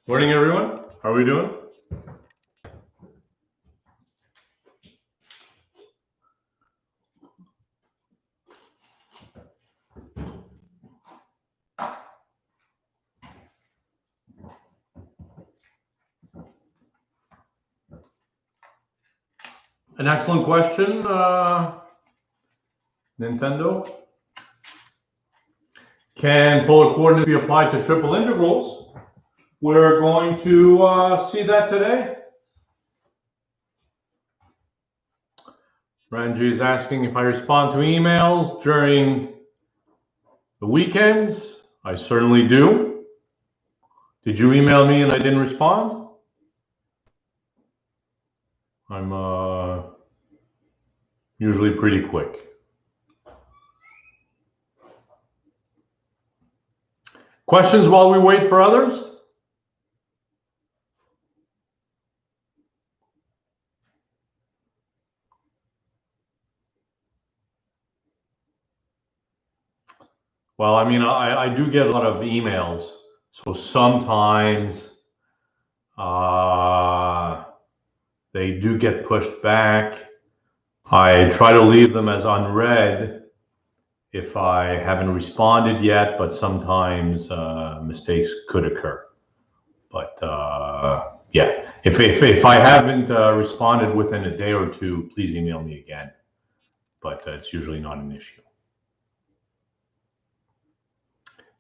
Morning, everyone. How are we doing? An excellent question, Nintendo. Can polar coordinates be applied to triple integrals? We're going to see that today. Ranji is asking if I respond to emails during the weekends. I certainly do. Did you email me and I didn't respond? I'm usually pretty quick. Questions while we wait for others? Well, I mean, I do get a lot of emails, so sometimes they do get pushed back. I try to leave them as unread if I haven't responded yet, but sometimes mistakes could occur. But yeah, if I haven't responded within a day or two, please email me again. But it's usually not an issue.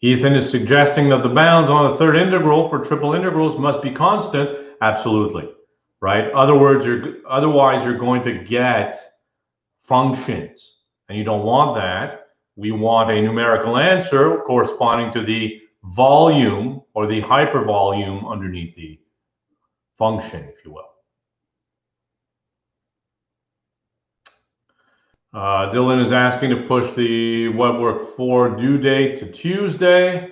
Ethan is suggesting that the bounds on the third integral for triple integrals must be constant. Absolutely, right? Otherwise, you're going to get functions, and you don't want that. We want a numerical answer corresponding to the volume or the hypervolume underneath the function, if you will. Dylan is asking to push the web work 4 due date to Tuesday.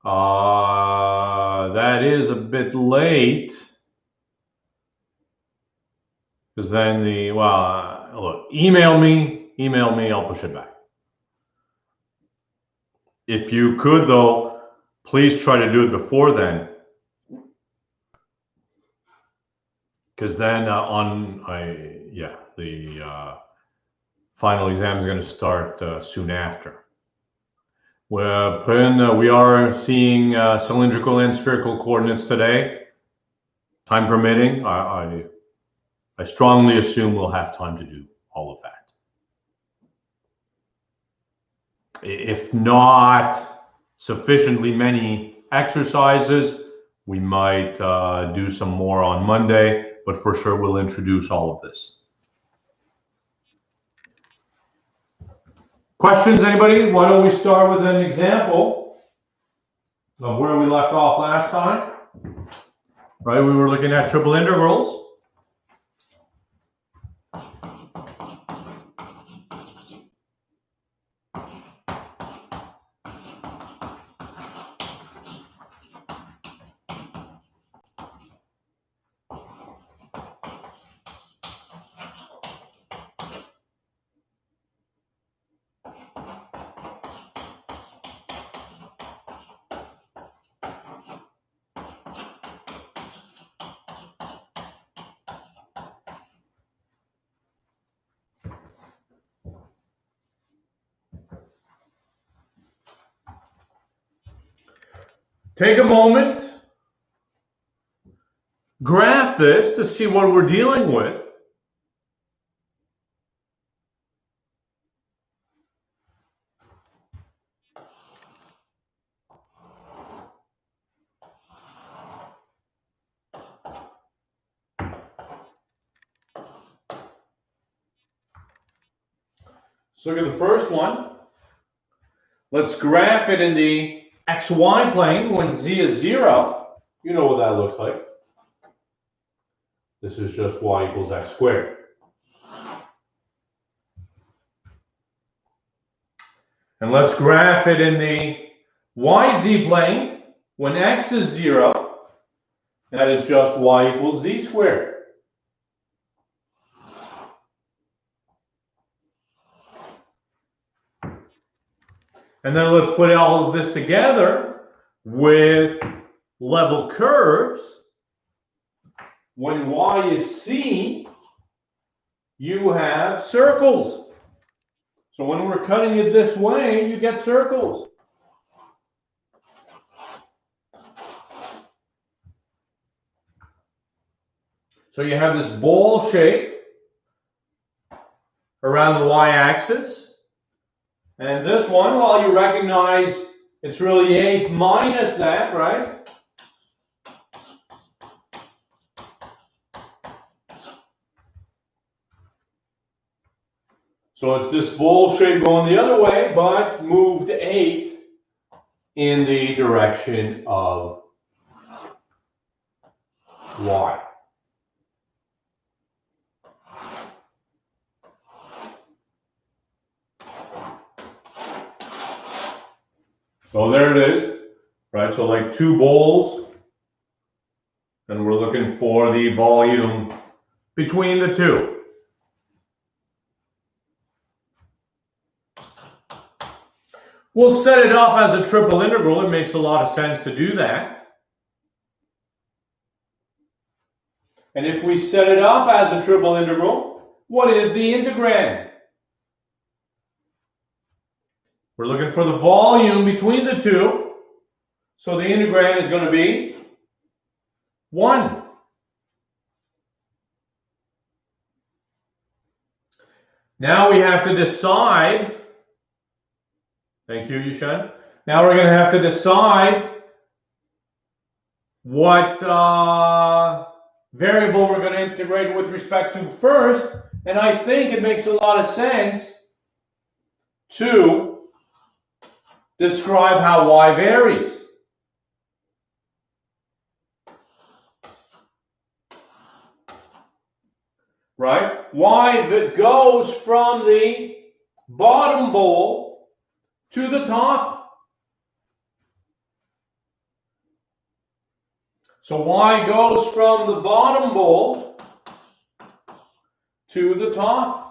That is a bit late. Because then look, email me, I'll push it back. If you could, though, please try to do it before then. Because then the final exam is going to start soon after. We are seeing cylindrical and spherical coordinates today. Time permitting, I strongly assume we'll have time to do all of that. If not sufficiently many exercises, we might do some more on Monday, but for sure we'll introduce all of this. Questions, anybody? Why don't we start with an example of where we left off last time? Right, we were looking at triple integrals. Take a moment, graph this to see what we're dealing with. So look at the first one. Let's graph it in the xy plane when z is 0. You know what that looks like. This is just y equals x squared. And let's graph it in the yz plane when x is 0. That is just y equals z squared. And then let's put all of this together with level curves, when y is c, you have circles. So when we're cutting it this way, you get circles. So you have this bowl shape around the y-axis. And this one, well, you recognize it's really 8 minus that, right? So it's this bowl shape going the other way, but moved 8 in the direction of y. So there it is, right? So like 2 bowls, and we're looking for the volume between the two. We'll set it up as a triple integral. It makes a lot of sense to do that. And if we set it up as a triple integral, what is the integrand? We're looking for the volume between the two. So the integrand is going to be 1. Now we have to decide. Thank you, Yushan. Now we're going to have to decide what variable we're going to integrate with respect to first. And I think it makes a lot of sense to describe how y varies. Right? Y that goes from the bottom bowl to the top. So y goes from the bottom bowl to the top.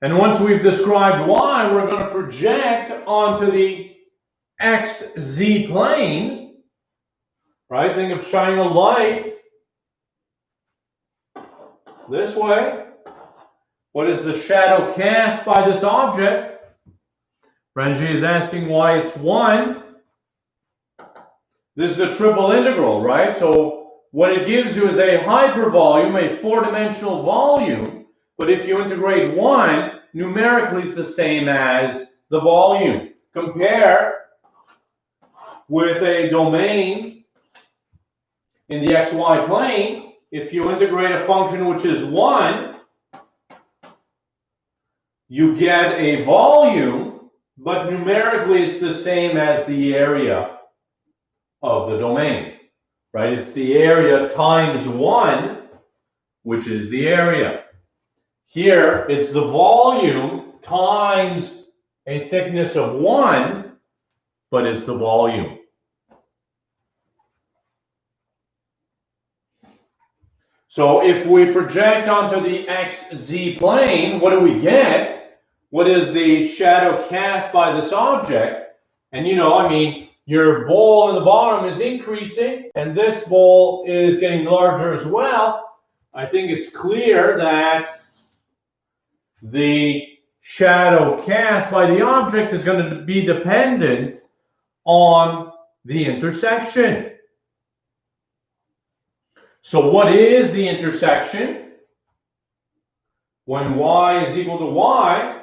And once we've described y, we're going to project onto the xz plane, right? Think of shining a light this way. What is the shadow cast by this object? Renji is asking why it's 1. This is a triple integral, right? So what it gives you is a hypervolume, a 4-dimensional volume. But if you integrate 1, numerically it's the same as the volume. Compare with a domain in the xy plane. If you integrate a function which is 1, you get a volume, but numerically it's the same as the area of the domain, right? It's the area times 1, which is the area. Here, it's the volume times a thickness of 1, but it's the volume. So if we project onto the xz plane, what do we get? What is the shadow cast by this object? And you know, I mean, your bowl in the bottom is increasing, and this bowl is getting larger as well. I think it's clear that the shadow cast by the object is going to be dependent on the intersection. So what is the intersection? When y is equal to y,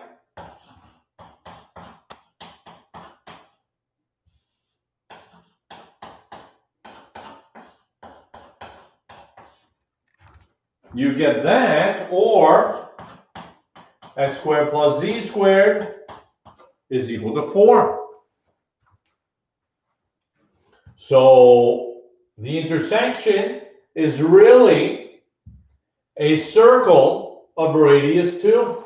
you get that, or x squared plus z squared is equal to 4. So the intersection is really a circle of radius 2.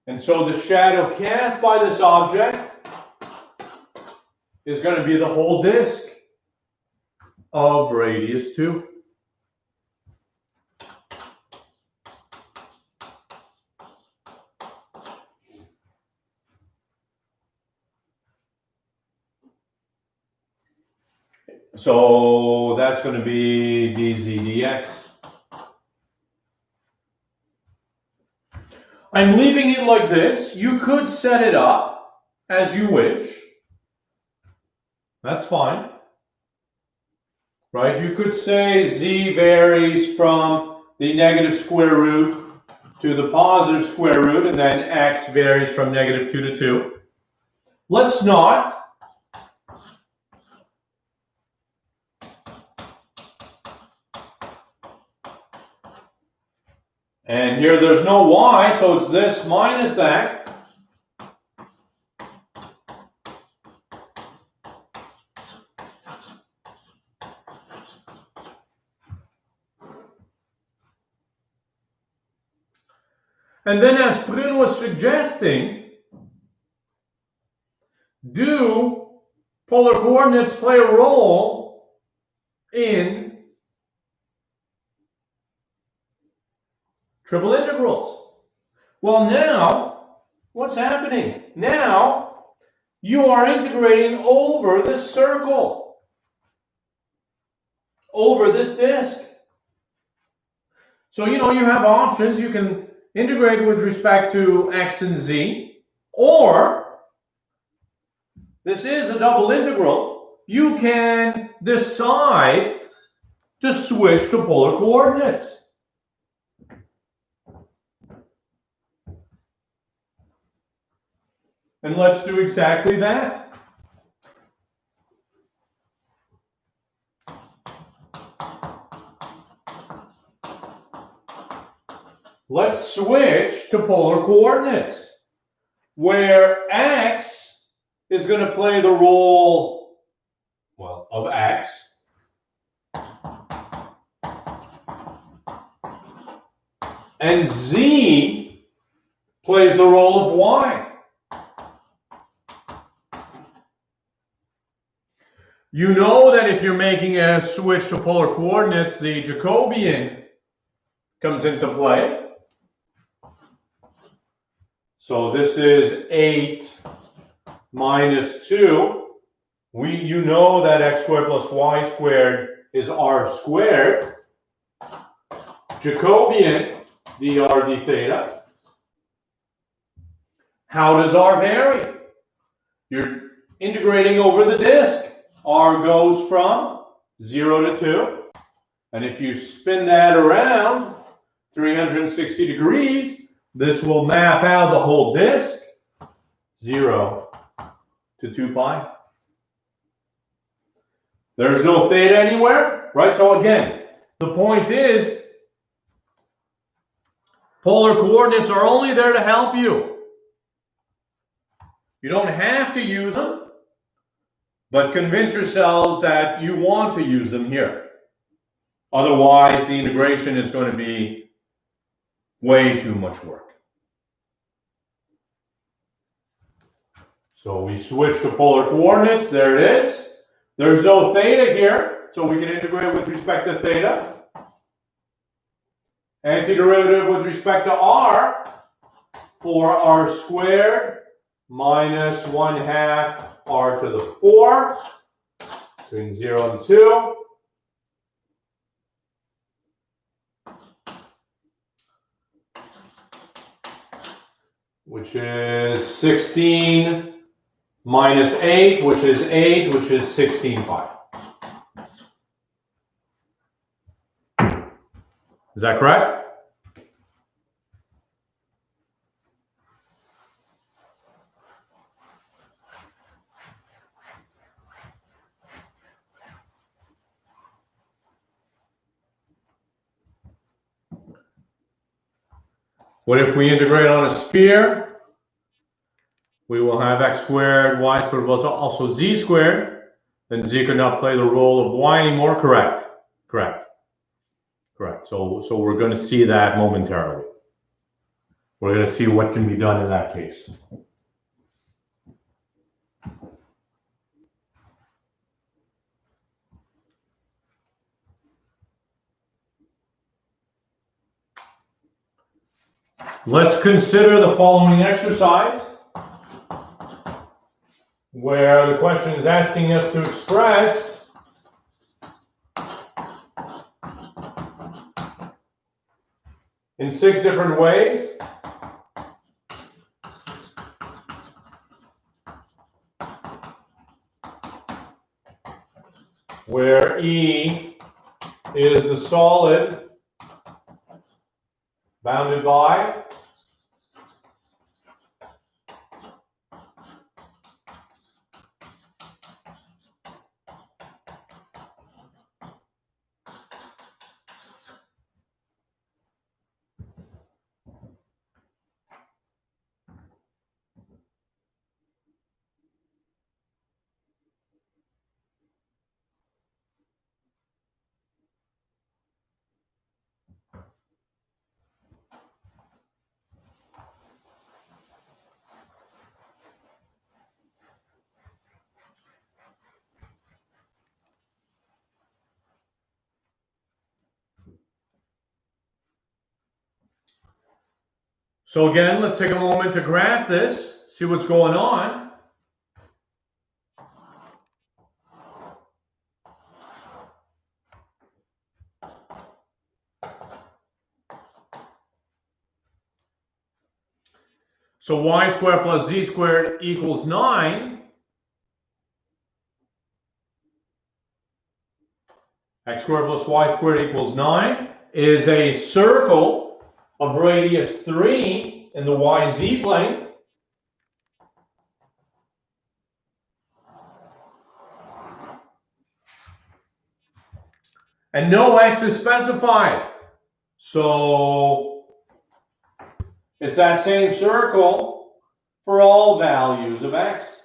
And so the shadow cast by this object is going to be the whole disk of radius 2. So that's going to be dz dx. I'm leaving it like this. You could set it up as you wish. That's fine. Right? You could say z varies from the negative square root to the positive square root, and then x varies from -2 to 2. Let's not. And here there's no y, so it's this minus that. And then, as Brun was suggesting, do polar coordinates play a role in triple integrals? Well, now, what's happening? Now, you are integrating over this circle, over this disk. So, you have options. You can integrate with respect to x and z, or this is a double integral. You can decide to switch to polar coordinates. And let's do exactly that. Let's switch to polar coordinates, where x is going to play the role, well, of x, and z plays the role of y. You know that if you're making a switch to polar coordinates, the Jacobian comes into play. So this is 8 minus 2. You know that x squared plus y squared is r squared. Jacobian dr d theta. How does r vary? You're integrating over the disk. R goes from 0 to 2. And if you spin that around 360 degrees, this will map out the whole disk, 0 to 2 pi. There's no theta anywhere, right? So again, the point is, polar coordinates are only there to help you. You don't have to use them, but convince yourselves that you want to use them here. Otherwise, the integration is going to be way too much work. So we switch to polar coordinates. There it is. There's no theta here, so we can integrate with respect to theta. Antiderivative with respect to r, 4r squared minus 1/2 r to the 4, between 0 and 2. Which is 16 minus 8, which is 8, which is 16 pi. Is that correct? What if we integrate on a sphere? We will have x squared, y squared, well, also z squared. Then z could not play the role of y anymore. Correct. Correct. Correct. So we're going to see that momentarily. We're going to see what can be done in that case. Let's consider the following exercise, where the question is asking us to express in 6 different ways. Where E is the solid bounded by So again, let's take a moment to graph this, see what's going on. So y squared plus z squared equals 9. X squared plus y squared equals 9 is a circle of radius 3 in the YZ plane. And no x is specified. So it's that same circle for all values of x.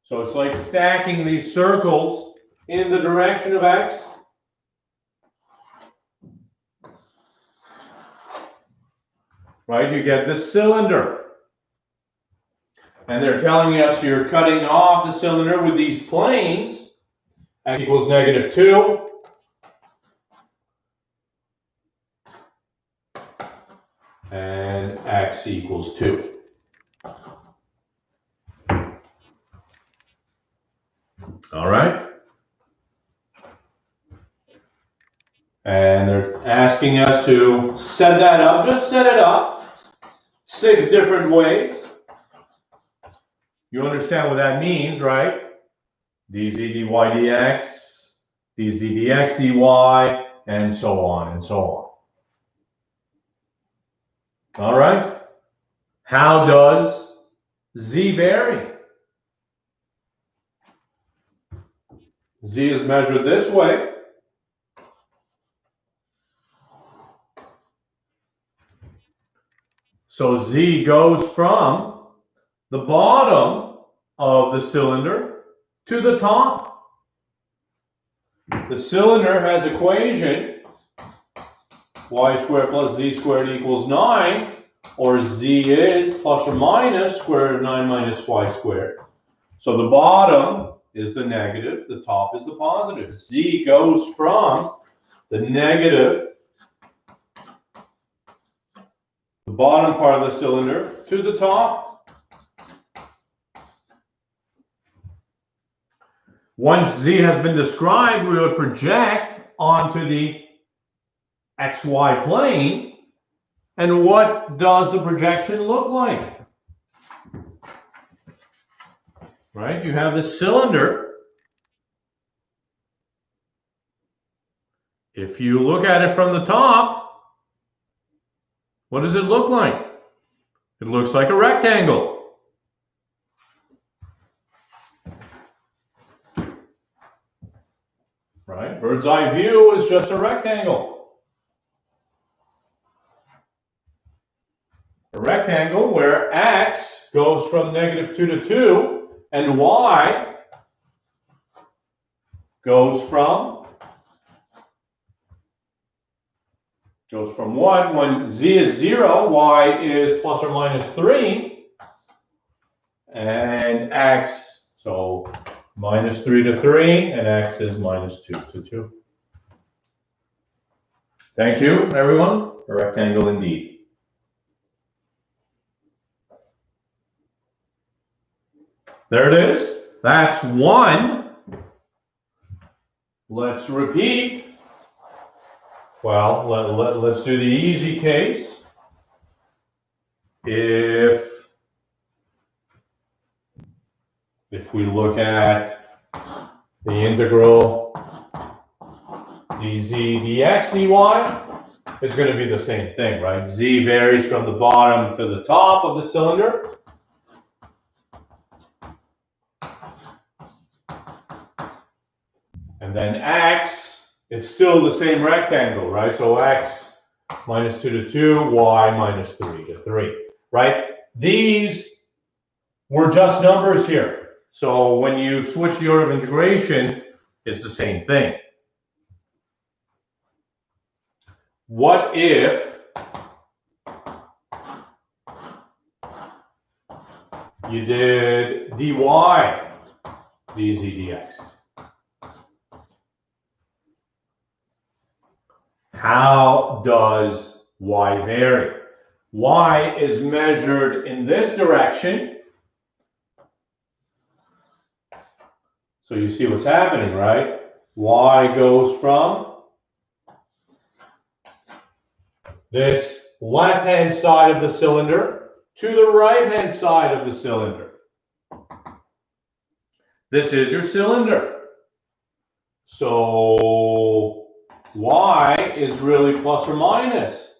So it's like stacking these circles in the direction of x. Right? You get this cylinder. And they're telling us you're cutting off the cylinder with these planes. X equals -2. And x equals 2. All right. And they're asking us to set that up. Just set it up 6 different ways. You understand what that means, right? dz dy dx, dz dx dy, and so on and so on. All right. How does z vary? Z is measured this way. So z goes from the bottom of the cylinder to the top. The cylinder has equation y squared plus z squared equals 9, or z is plus or minus square root of 9 minus y squared. So the bottom is the negative, the top is the positive. Z goes from the negative, the bottom part of the cylinder, to the top. Once z has been described, we would project onto the xy plane. And what does the projection look like? Right? You have this cylinder. If you look at it from the top, what does it look like? It looks like a rectangle. Right? Bird's eye view is just a rectangle. A rectangle where x goes from -2 to 2 and y goes from what? When z is 0, y is plus or minus 3, and x, so -3 to 3, and x is -2 to 2. Thank you, everyone. A rectangle indeed. There it is. That's 1. Let's repeat. Well, let's do the easy case. If we look at the integral dz dx dy, it's going to be the same thing, right? Z varies from the bottom to the top of the cylinder. And then x, it's still the same rectangle, right? So x minus 2 to 2, y minus 3 to 3, right? These were just numbers here. So when you switch the order of integration, it's the same thing. What if you did dy dz dx? How does y vary? Y is measured in this direction. So you see what's happening, right? Y goes from this left-hand side of the cylinder to the right-hand side of the cylinder. This is your cylinder. So y is really plus or minus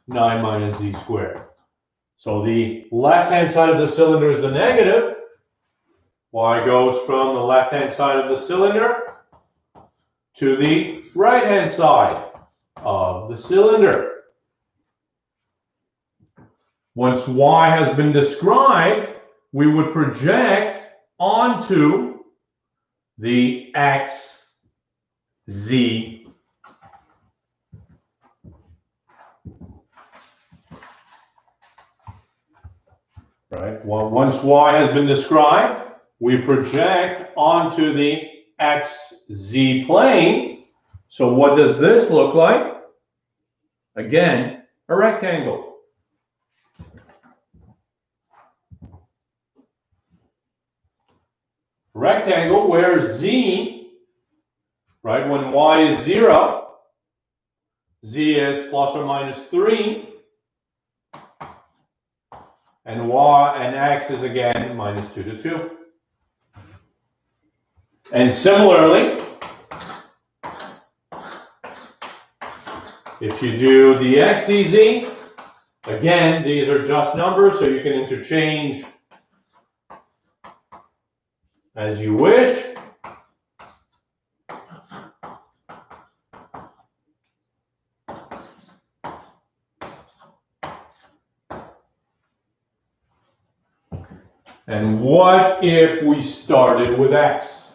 9 minus z squared. So the left-hand side of the cylinder is the negative. Y goes from the left-hand side of the cylinder to the right-hand side of the cylinder. Once y has been described, we would project onto the x, z, right? Well, once y has been described, we project onto the xz plane. So what does this look like? Again, a rectangle. Rectangle where z, right, when y is 0, z is plus or minus 3, and y and x is again minus 2 to 2. And similarly, if you do dx dz, again, these are just numbers, so you can interchange as you wish. And what if we started with x?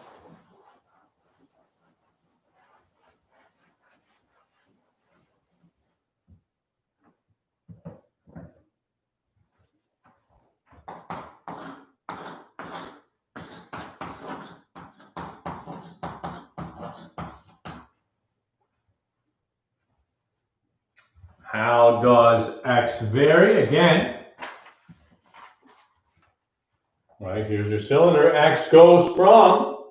How does x vary? Again, right, here's your cylinder. X goes from,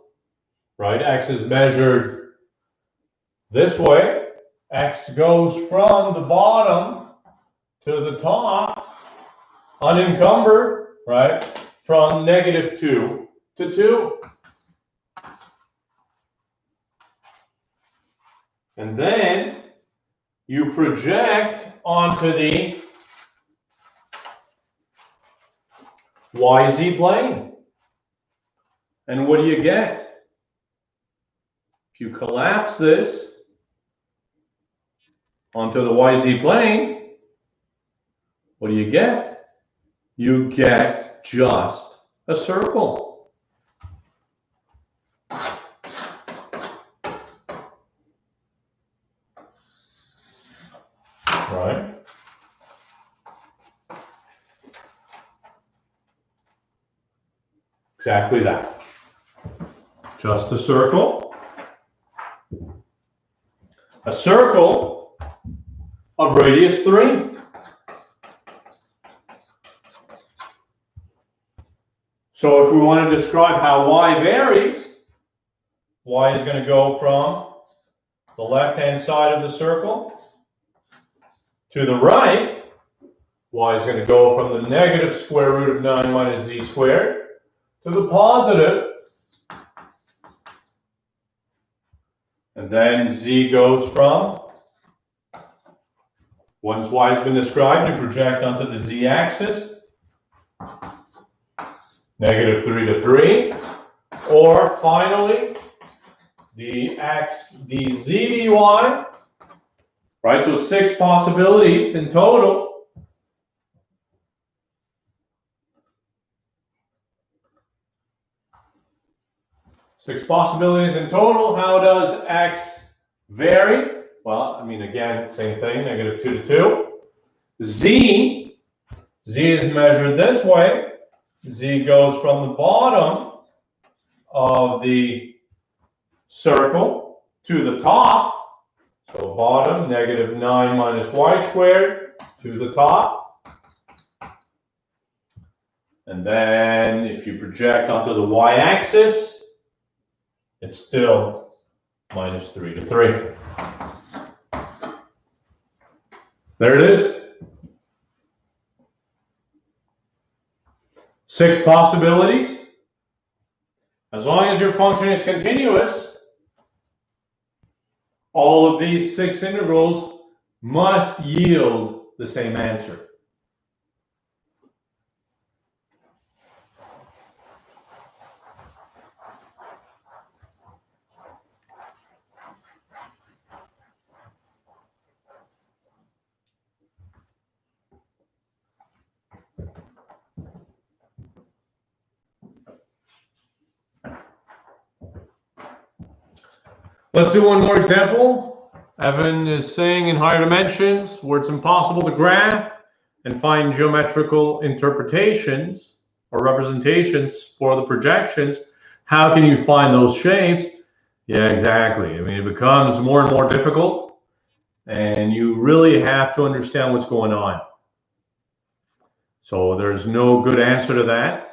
right, x is measured this way. X goes from the bottom to the top, unencumbered, right, from -2 to 2. And then you project onto the YZ plane. And what do you get? If you collapse this onto the YZ plane, what do you get? You get just a circle. Right? Exactly that. Just a circle. A circle of radius 3. So if we want to describe how y varies, y is going to go from the left-hand side of the circle To the right, y is going to go from the negative square root of 9 minus z squared to the positive. And then z goes from, once y has been described, you project onto the z-axis, negative 3 to 3. Or finally, the z dy, right? So 6 possibilities in total. Six possibilities in total. How does x vary? Well, I mean, again, same thing, negative 2 to 2. Z is measured this way. Z goes from the bottom of the circle to the top. So bottom, negative 9 minus y squared to the top. And then if you project onto the y-axis, it's still minus 3 to 3. There it is. 6 possibilities. As long as your function is continuous, all of these 6 integrals must yield the same answer. Let's do one more example. Evan is saying in higher dimensions, where it's impossible to graph and find geometrical interpretations or representations for the projections, how can you find those shapes? Yeah, exactly. I mean, it becomes more and more difficult, and you really have to understand what's going on. So there's no good answer to that.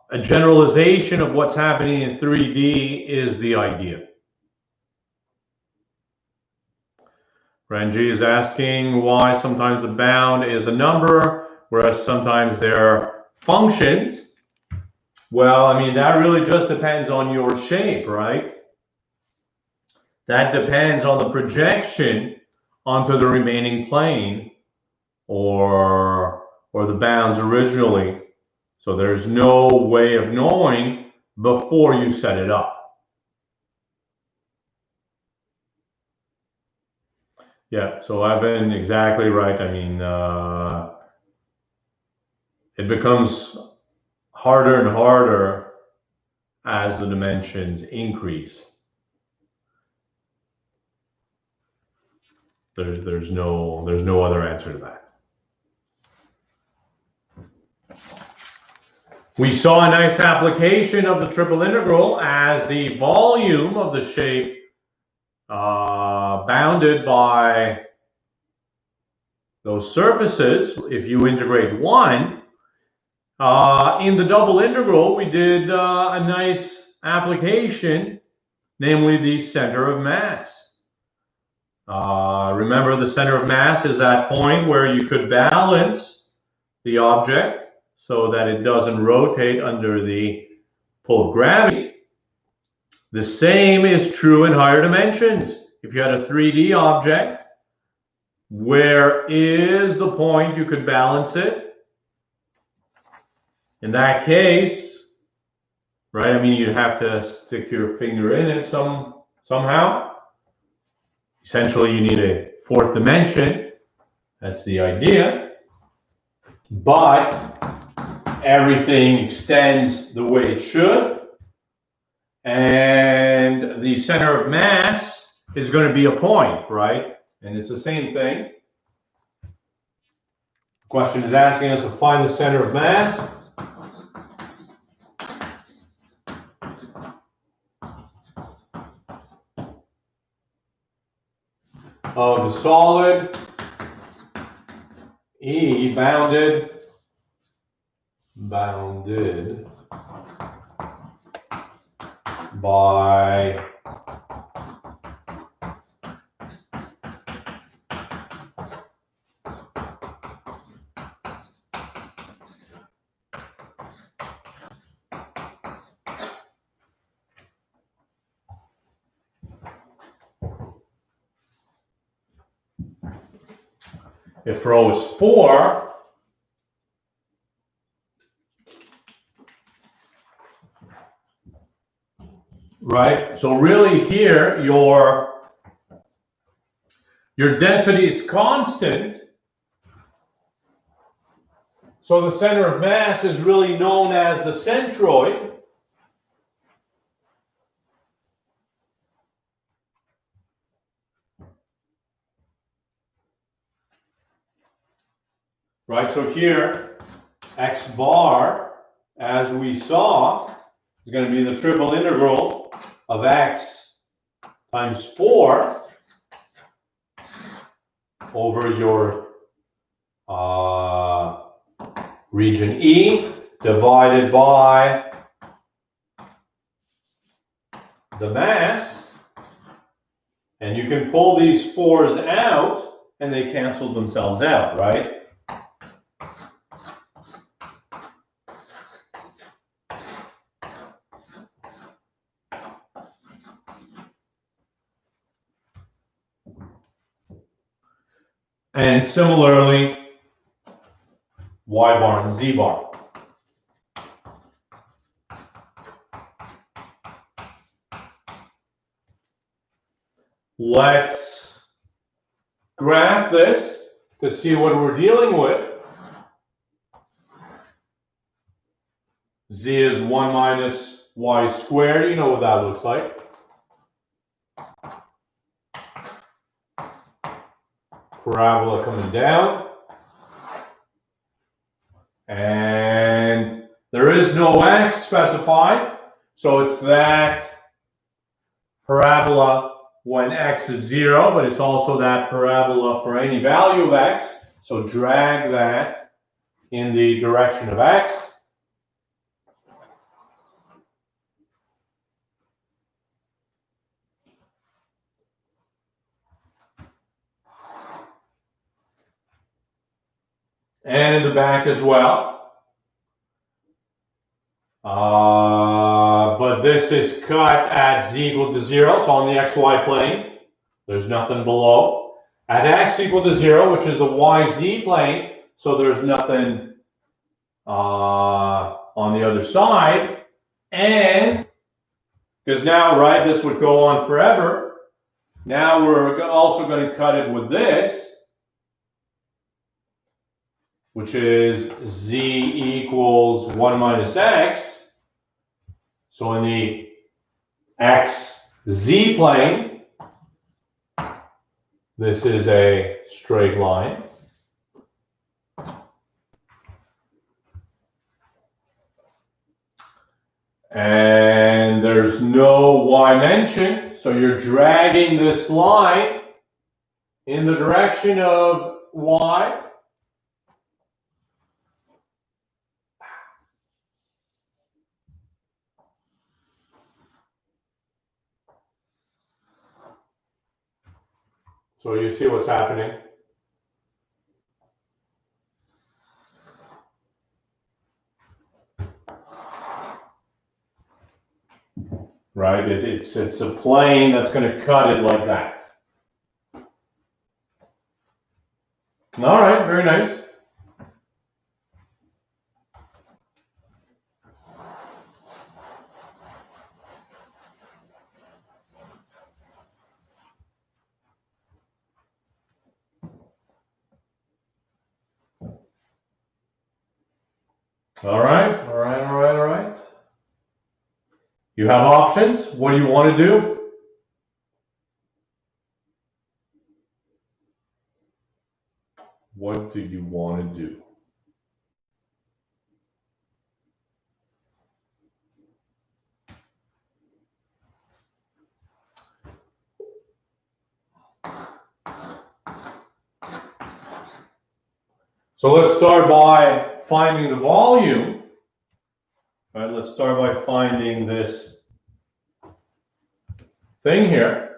A generalization of what's happening in 3D is the idea. Ranji is asking why sometimes a bound is a number, whereas sometimes they're functions. Well, I mean, that really just depends on your shape, right? That depends on the projection onto the remaining plane or the bounds originally. So there's no way of knowing before you set it up. Yeah, so Evan, exactly right. I mean, it becomes harder and harder as the dimensions increase. There's no other answer to that. We saw a nice application of the triple integral as the volume of the shape bounded by those surfaces. If you integrate one, in the double integral, we did a nice application, namely the center of mass. Remember, the center of mass is that point where you could balance the object so that it doesn't rotate under the pull of gravity. The same is true in higher dimensions. If you had a 3D object, where is the point you could balance it? In that case, right, I mean, you'd have to stick your finger in it somehow. Essentially, you need a fourth dimension. That's the idea. But everything extends the way it should. And the center of mass is going to be a point, right? And it's the same thing. The question is asking us to find the center of mass. Of the solid E bounded by if rho is 4, right? So really here, your density is constant. So the center of mass is really known as the centroid. Right, so here, x bar, as we saw, is going to be the triple integral of x times 4 over your region E divided by the mass. And you can pull these 4's out and they cancel themselves out, right? And similarly, y bar and z bar. Let's graph this to see what we're dealing with. Z is 1 minus y squared. You know what that looks like. Parabola coming down. And there is no x specified, so it's that parabola when x is 0, but it's also that parabola for any value of x. So drag that in the direction of x. And in the back as well. But this is cut at z equal to 0, so on the xy plane, there's nothing below. At x equal to 0, which is a yz plane, so there's nothing on the other side. And because now, right, this would go on forever. Now we're also going to cut it with this, which is z equals 1 minus x. So in the xz plane, this is a straight line. And there's no y mentioned, so you're dragging this line in the direction of y. So you see what's happening. Right, it's a plane that's going to cut it like that. All right, very nice. All right, all right, all right, all right. You have options. What do you want to do? What do you want to do? So let's start by finding the volume. All right, let's start by finding this thing here.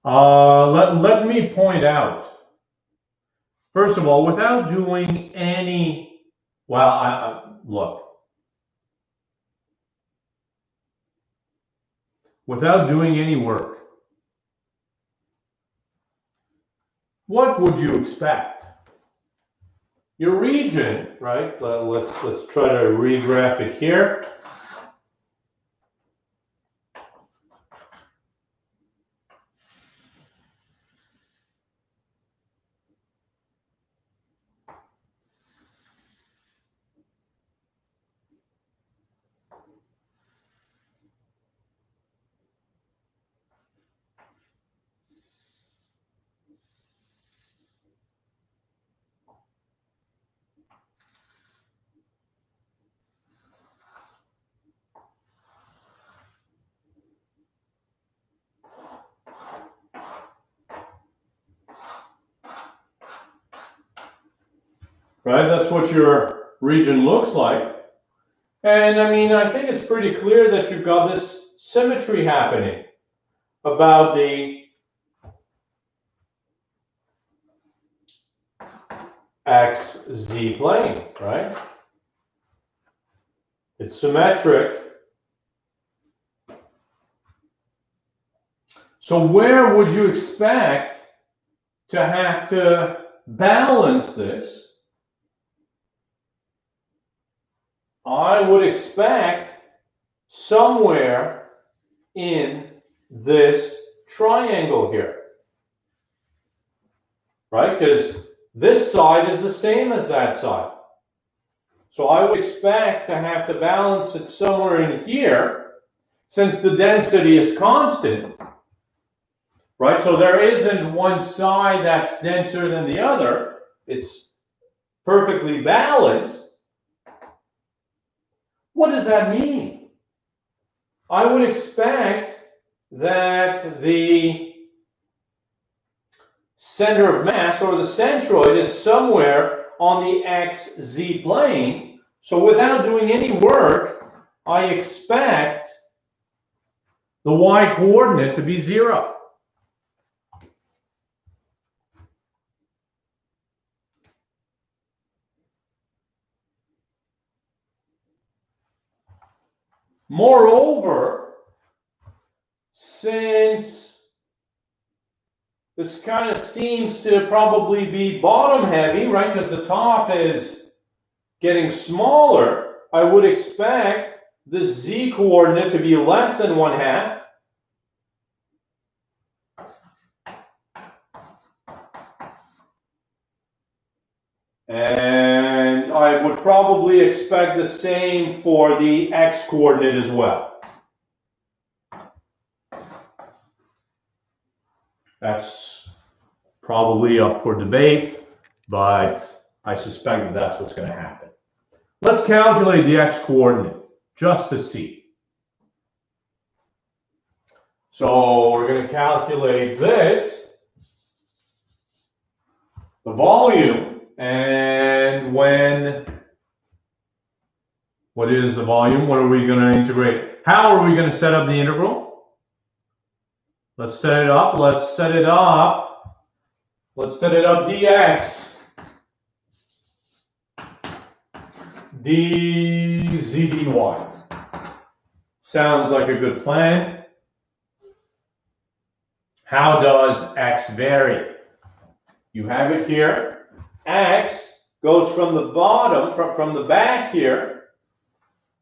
Let me point out, first of all, without doing any, well, look. without doing any work, what would you expect? Your region, right? Let's try to regraph it here. Right, that's what your region looks like. And I mean, I think it's pretty clear that you've got this symmetry happening about the XZ plane, right? It's symmetric. So where would you expect to have to balance this? I would expect somewhere in this triangle here, right? Because this side is the same as that side. So I would expect to have to balance it somewhere in here, since the density is constant, right? So there isn't one side that's denser than the other. It's perfectly balanced. What does that mean? I would expect that the center of mass, or the centroid, is somewhere on the XZ plane. So without doing any work, I expect the y coordinate to be 0. Moreover, since this kind of seems to probably be bottom heavy, right, because the top is getting smaller, I would expect the z coordinate to be less than 1/2. And I would probably expect the same for the x coordinate as well. That's probably up for debate, but I suspect that that's what's going to happen. Let's calculate the x coordinate just to see. So we're going to calculate this, the volume, and what is the volume? What are we going to integrate? How are we going to set up the integral? Let's set it up. Let's set it up dx dz dy. Sounds like a good plan. How does x vary? You have it here. X goes from the bottom, from the back here,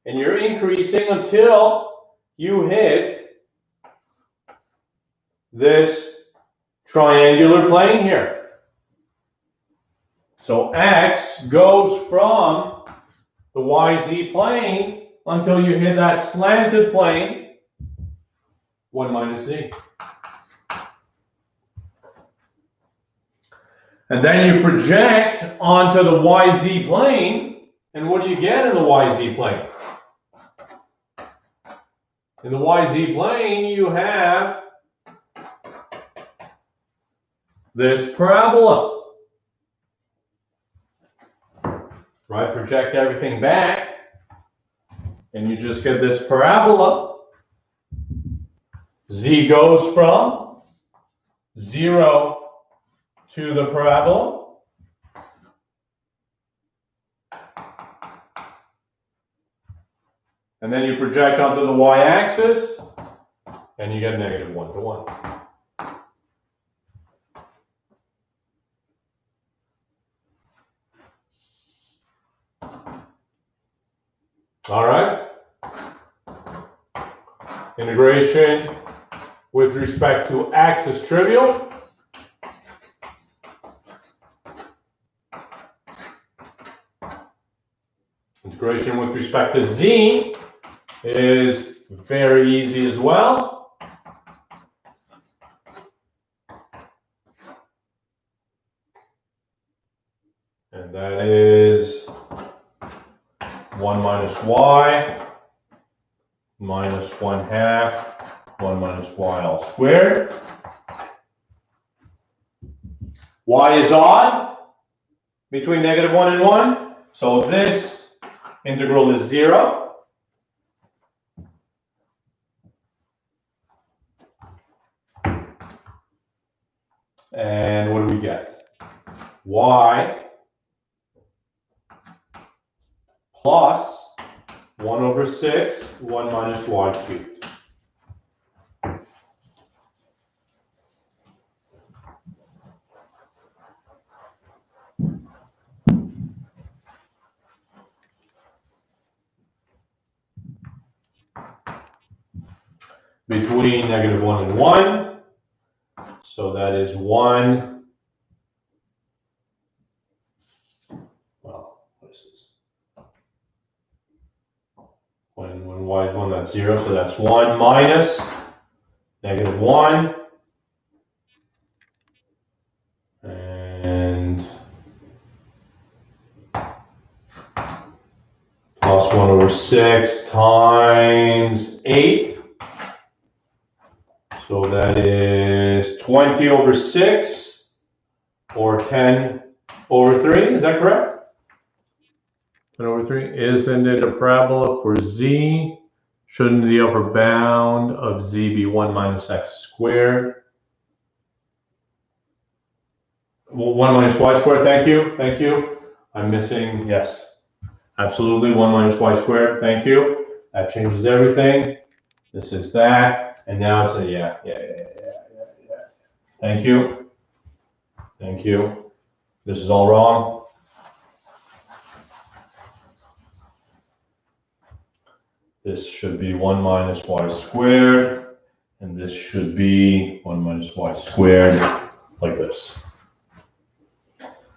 and you're increasing until you hit this triangular plane here. So x goes from the YZ plane until you hit that slanted plane, 1 minus z. And then you project onto the YZ plane, and what do you get in the YZ plane? In the YZ plane, you have this parabola. Right? Project everything back, and you just get this parabola. Z goes from 0 to the parabola. And then you project onto the y-axis, and you get negative 1 to 1. All right. Integration with respect to x is trivial. Integration with respect to z is very easy as well. And that is 1 minus y minus 1/2 1 minus y all squared. Y is odd between negative 1 and 1. So this integral is 0. And what do we get? Y plus 1 over 6, 1 minus y cubed. Between negative 1 and 1. So that is 1. Well, what is this? When y is 1, that's 0. So that's 1 minus negative 1. And plus 1 over 6 times 8. So that is 20 over 6, or 10 over 3. Is that correct? 10 over 3. Isn't it a parabola for z? Shouldn't the upper bound of z be 1 minus x squared? Well, 1 minus y squared, thank you, thank you. I'm missing, yes, absolutely, 1 minus y squared, thank you. That changes everything. This is that. And now it's a yeah. Thank you. Thank you. This is all wrong. This should be 1 minus y squared, and this should be 1 minus y squared, like this.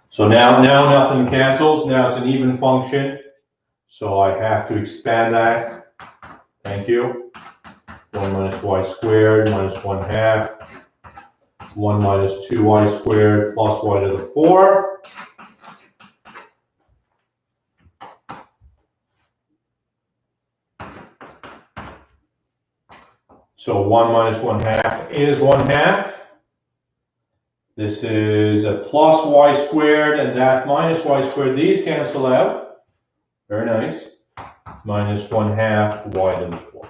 So now nothing cancels. Now it's an even function. So I have to expand that. Thank you. 1 minus y squared minus 1/2. 1 minus 2y squared plus y to the 4. So 1 minus 1/2 is 1/2. This is a plus y squared, and that minus y squared, these cancel out. Very nice. Minus 1/2 y to the 4.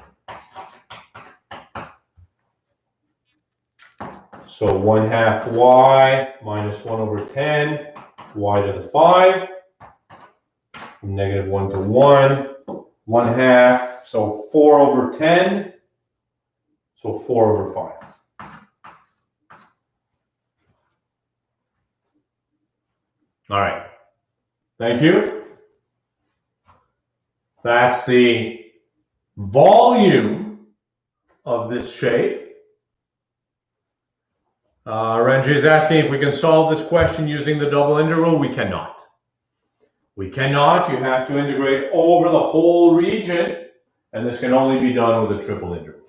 So 1/2 y minus 1 over 10, y to the 5. From negative 1 to 1. 1/2, so 4 over 10. So 4 over 5. All right. Thank you. That's the volume of this shape. Renji is asking if we can solve this question using the double integral. We cannot. We cannot. You have to integrate over the whole region, and this can only be done with a triple integral.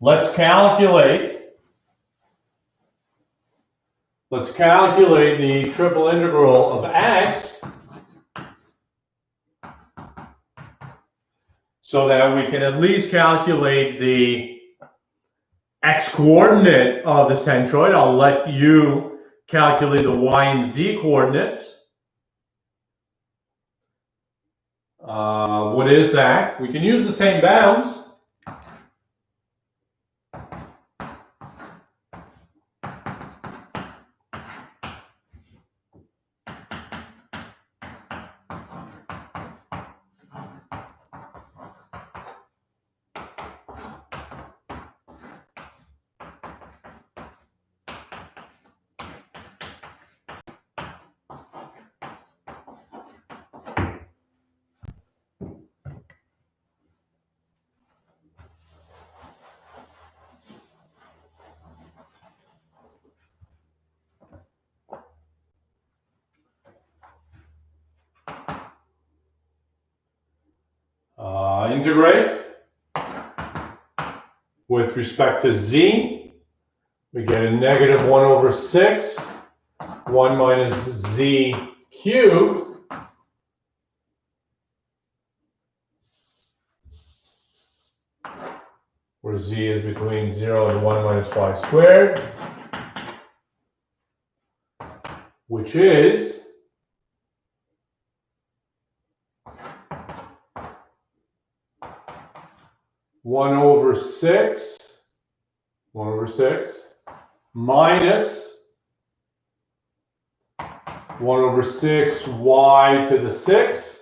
Let's calculate the triple integral of x so that we can at least calculate the x-coordinate of the centroid. I'll let you calculate the y and z coordinates. What is that? We can use the same bounds. integrate with respect to z, we get a negative 1 over 6, 1 minus z cubed, where z is between 0 and 1 minus y squared, which is 1 over 6 minus 1 over 6 y to the 6,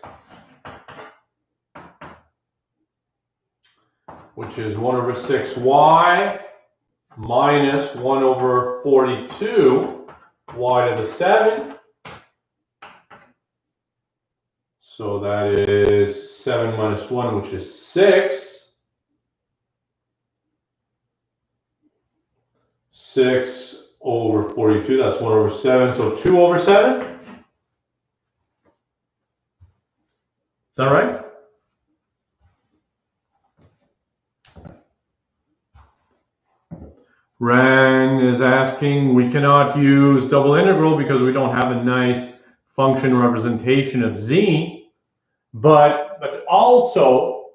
which is 1 over 6y minus 1 over 42 y to the 7. So that is 7 minus 1, which is 6. 6 over 42, that's 1 over 7, so 2 over 7. Is that right? Ren is asking, we cannot use double integral because we don't have a nice function representation of z, but also,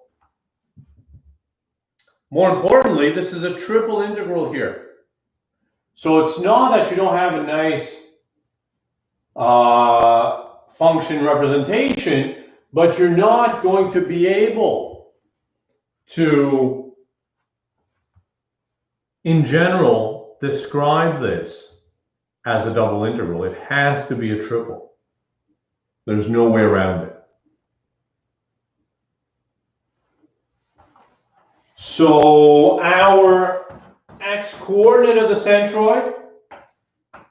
more importantly, this is a triple integral here. So it's not that you don't have a nice function representation, but you're not going to be able to, in general, describe this as a double integral. It has to be a triple. There's no way around it. So our x-coordinate of the centroid,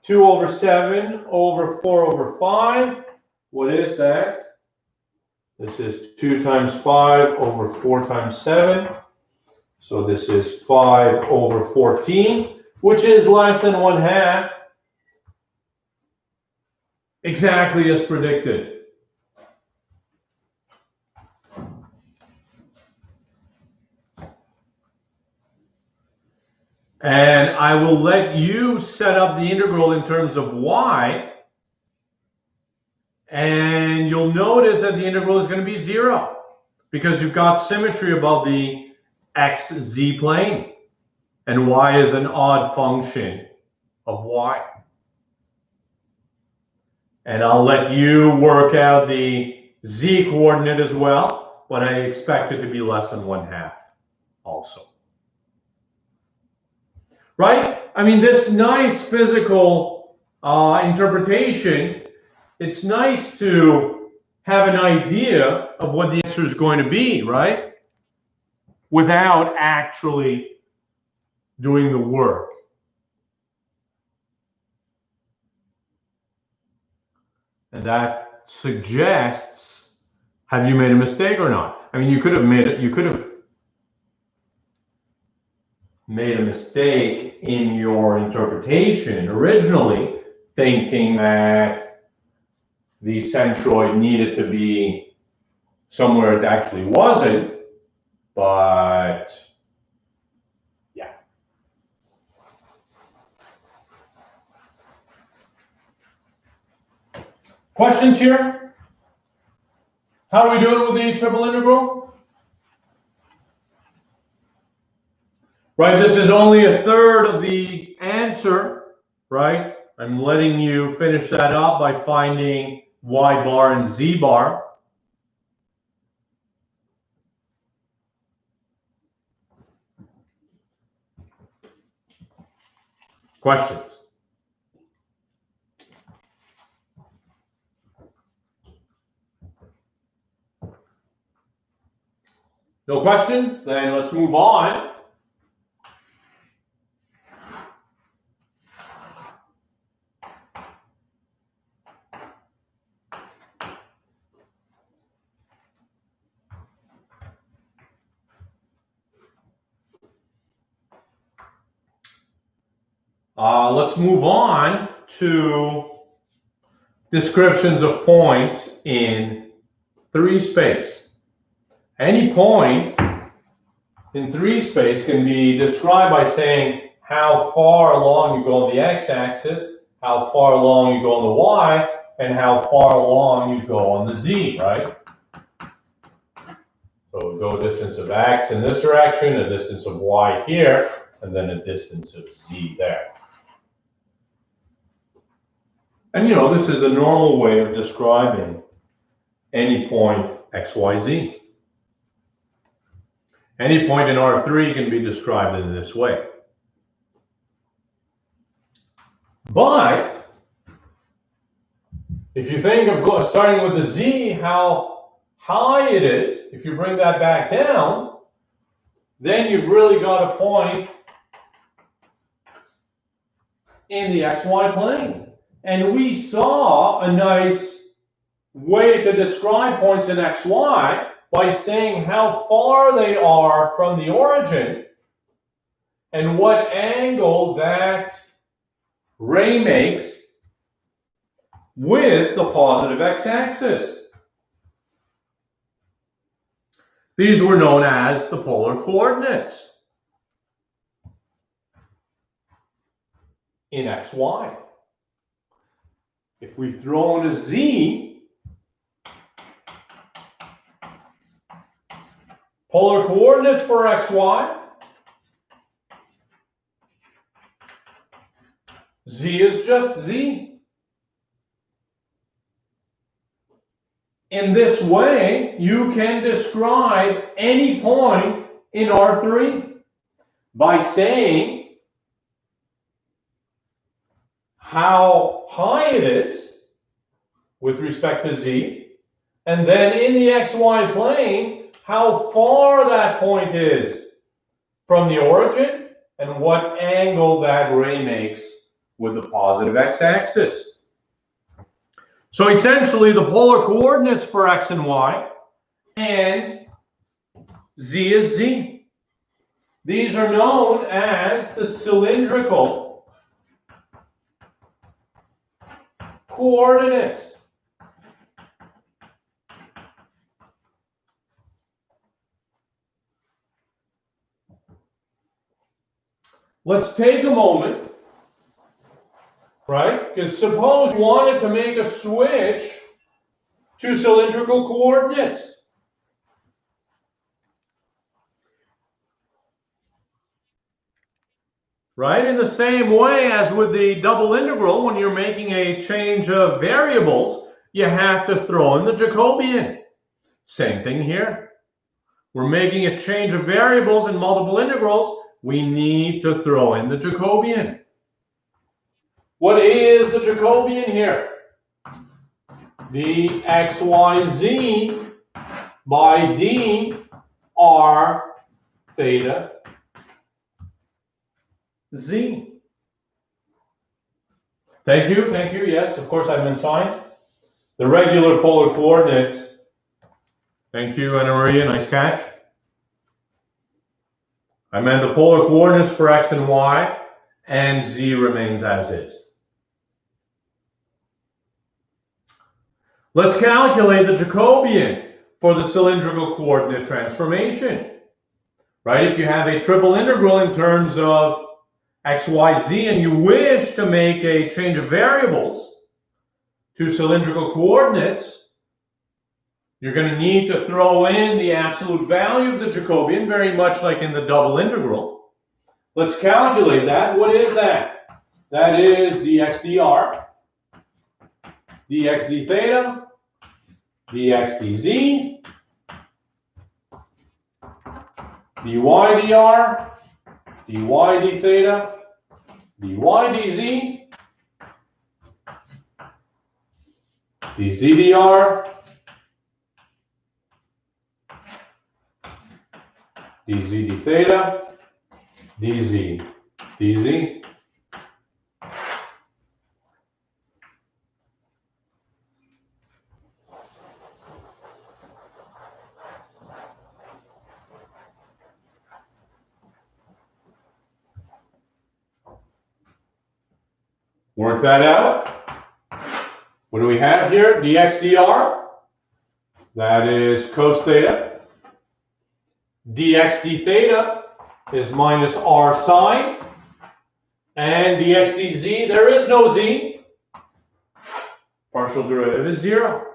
2 over 7 over 4 over 5. What is that? This is 2 times 5 over 4 times 7. So this is 5 over 14, which is less than 1/2. Exactly as predicted. And I will let you set up the integral in terms of y. And you'll notice that the integral is going to be 0 because you've got symmetry about the xz plane. And y is an odd function of y. And I'll let you work out the z coordinate as well, but I expect it to be less than 1/2 also. Right? I mean, this nice physical interpretation, it's nice to have an idea of what the answer is going to be, right? Without actually doing the work. And that suggests, have you made a mistake or not? I mean, you could have made a mistake in your interpretation originally, thinking that the centroid needed to be somewhere it actually wasn't, but yeah. Questions here? How are we doing with the triple integral? Right, this is only a third of the answer, right? I'm letting you finish that up by finding y bar and z bar. Questions? No questions? Then let's move on. Let's move on to descriptions of points in 3 space. Any point in 3 space can be described by saying how far along you go on the x-axis, how far along you go on the y, and how far along you go on the z, right? So we go a distance of x in this direction, a distance of y here, and then a distance of z there. And you know, this is the normal way of describing any point x, y, z. Any point in R3 can be described in this way. But if you think of starting with the z, how high it is, if you bring that back down, then you've really got a point in the xy plane. And we saw a nice way to describe points in xy by saying how far they are from the origin and what angle that ray makes with the positive x-axis. These were known as the polar coordinates in xy. If we throw in a z, polar coordinates for xy, z is just z. In this way, you can describe any point in R3 by saying how high it is with respect to z, and then in the xy plane, how far that point is from the origin and what angle that ray makes with the positive x-axis. So essentially, the polar coordinates for x and y and z is z. These are known as the cylindrical coordinates. Let's take a moment, right? Because suppose you wanted to make a switch to cylindrical coordinates. Right? In the same way as with the double integral, when you're making a change of variables, you have to throw in the Jacobian. Same thing here. We're making a change of variables in multiple integrals. We need to throw in the Jacobian. What is the Jacobian here? The xyz by d r theta z. Thank you, yes, of course I meant sine. The regular polar coordinates. Thank you, Anna Maria, nice catch. I meant the polar coordinates for x and y, and z remains as is. Let's calculate the Jacobian for the cylindrical coordinate transformation. Right? If you have a triple integral in terms of x, y, z, and you wish to make a change of variables to cylindrical coordinates, you're going to need to throw in the absolute value of the Jacobian, very much like in the double integral. Let's calculate that. What is that? That is dx dr, dx d theta, dx dz, dy dr, dy d theta, dy dz, dz dr, dz d theta, dz dz. Work that out. What do we have here? dx dr. That is cos theta dx d theta is minus r sine, and dx dz, there is no z. Partial derivative is 0.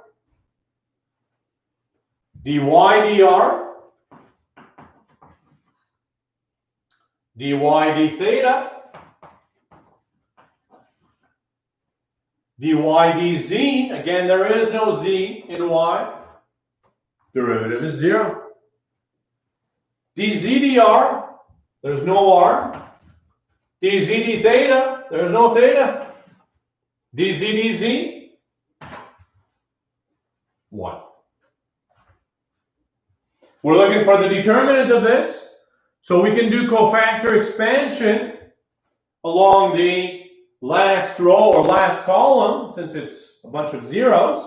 dy dr, dy d theta, dy dz, again there is no z in y, derivative is 0. dz dr, there's no r. dz d theta, there's no theta. dz dz, 1. We're looking for the determinant of this, so we can do cofactor expansion along the last row or last column, since it's a bunch of zeros.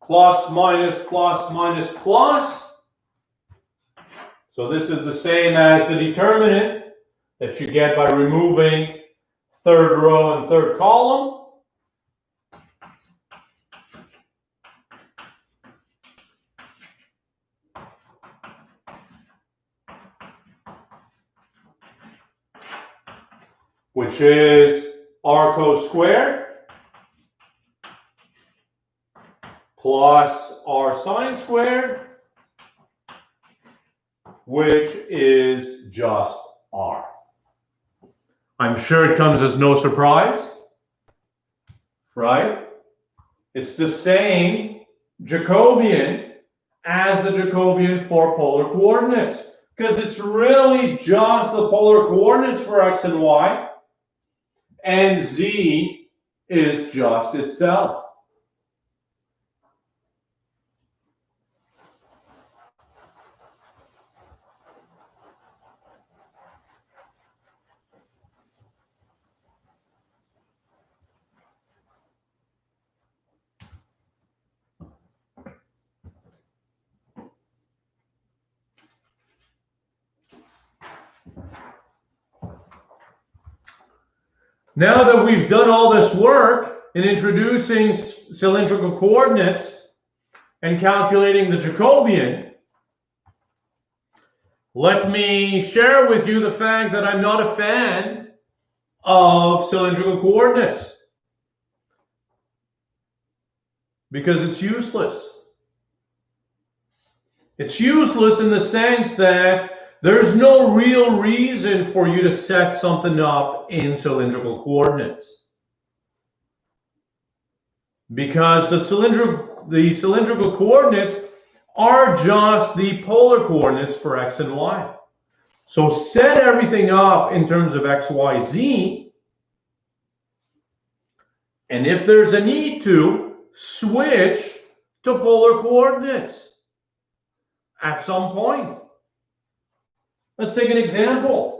Plus, minus, plus, minus, plus. So this is the same as the determinant that you get by removing third row and third column. Which is r cos squared plus r sine squared, which is just r. I'm sure it comes as no surprise, right? It's the same Jacobian as the Jacobian for polar coordinates, because it's really just the polar coordinates for x and y, and z is just itself. Now that we've done all this work in introducing cylindrical coordinates and calculating the Jacobian, let me share with you the fact that I'm not a fan of cylindrical coordinates because it's useless. It's useless in the sense that there's no real reason for you to set something up in cylindrical coordinates, because the cylindrical coordinates are just the polar coordinates for x and y. So set everything up in terms of x, y, z, and if there's a need to, switch to polar coordinates at some point. Let's take an example.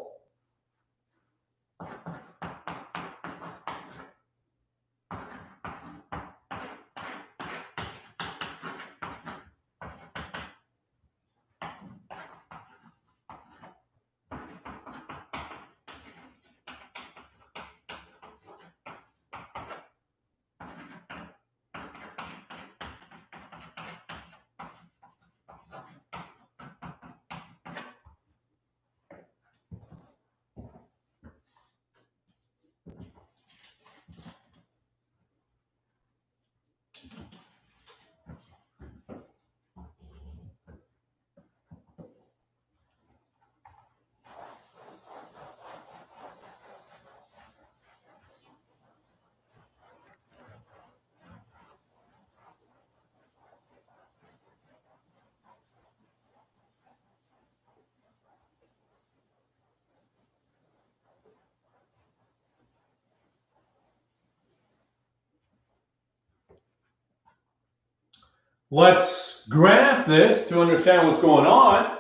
Let's graph this to understand what's going on.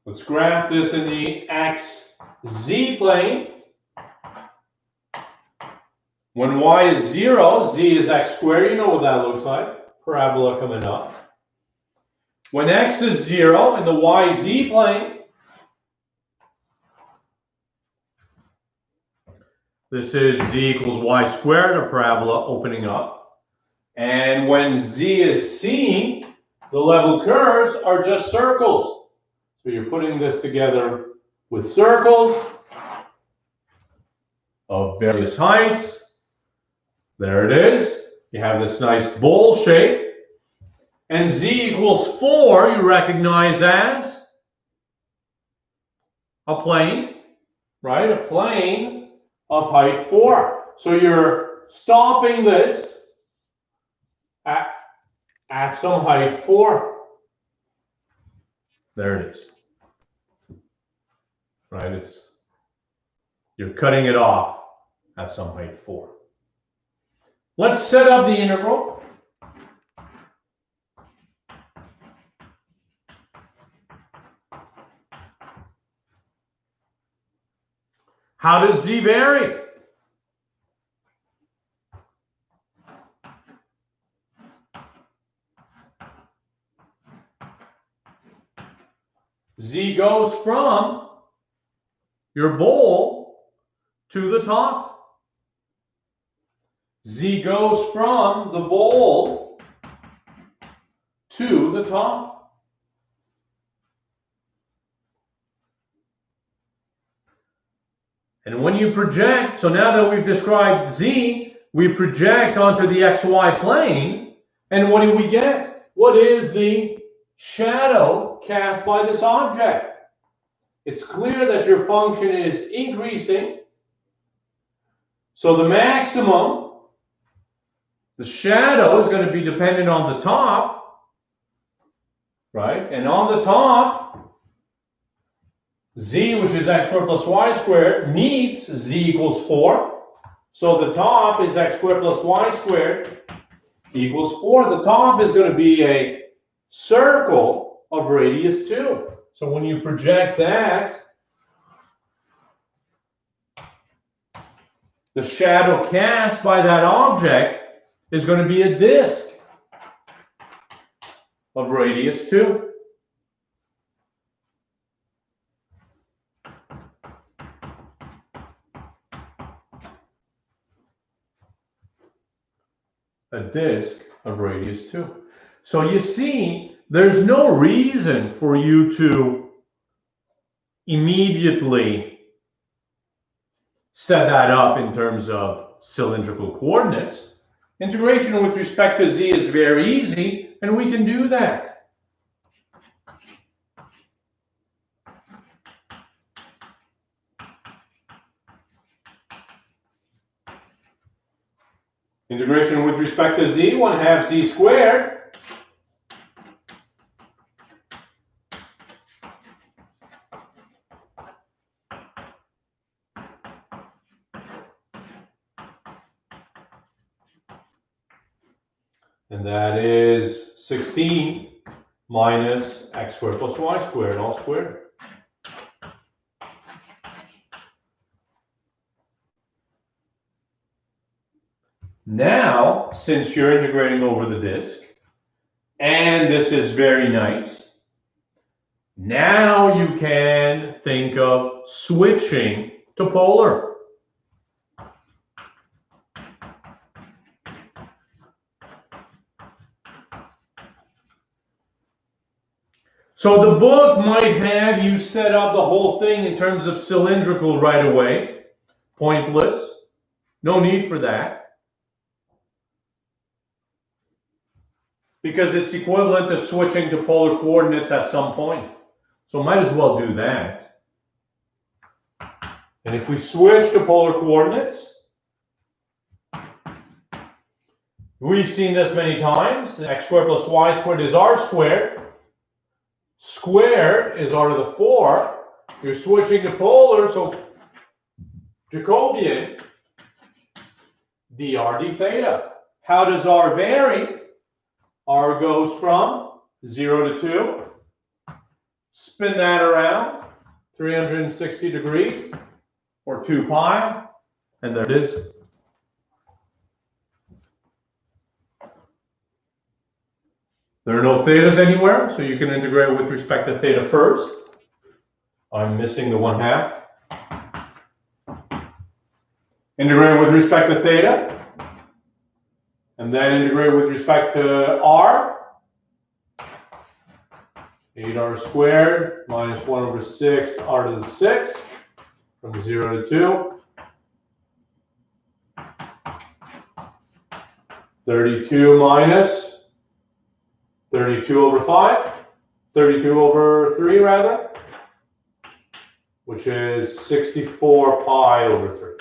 Let's graph this in the xz plane. When y is 0, z is x squared. You know what that looks like. Parabola coming up. When x is 0 in the yz plane, This is z equals y squared, a parabola opening up. And when z is seen, the level curves are just circles. So you're putting this together with circles of various heights. There it is. You have this nice bowl shape. And z equals 4 you recognize as a plane, right? A plane of height 4. So you're stopping this at some height 4. There it is. Right? You're cutting it off at some height 4. Let's set up the integral. How does z vary? Z goes from your bowl to the top. Z goes from the bowl to the top. And when you project, so now that we've described z, we project onto the xy plane, and what do we get? What is the shadow cast by this object? It's clear that your function is increasing. So the maximum, the shadow is going to be dependent on the top, right? And on the top, z, which is x squared plus y squared, meets z equals 4. So the top is x squared plus y squared equals 4. The top is going to be a circle of radius 2. So when you project that, the shadow cast by that object is going to be a disk of radius 2. A disk of radius 2. So you see, there's no reason for you to immediately set that up in terms of cylindrical coordinates. Integration with respect to z is very easy, and we can do that. Integration with respect to z, 1/2 z squared. And that is 16 minus x squared plus y squared, all squared. Now, since you're integrating over the disk, and this is very nice, now you can think of switching to polar. So the book might have you set up the whole thing in terms of cylindrical right away. Pointless. No need for that. Because it's equivalent to switching to polar coordinates at some point. So might as well do that. And if we switch to polar coordinates, we've seen this many times. X squared plus y squared is r squared. Squared is r to the 4. You're switching to polar, so Jacobian, dr d theta. How does r vary? R goes from 0 to 2. Spin that around 360 degrees, or 2 pi, and there it is. There are no thetas anywhere, so you can integrate with respect to theta first. I'm missing the 1/2. Integrate with respect to theta, and then integrate with respect to r. 8r squared minus 1 over 6 r to the 6 from 0 to 2. 32 minus 32 over 5, 32 over 3 rather, which is 64 pi over 3.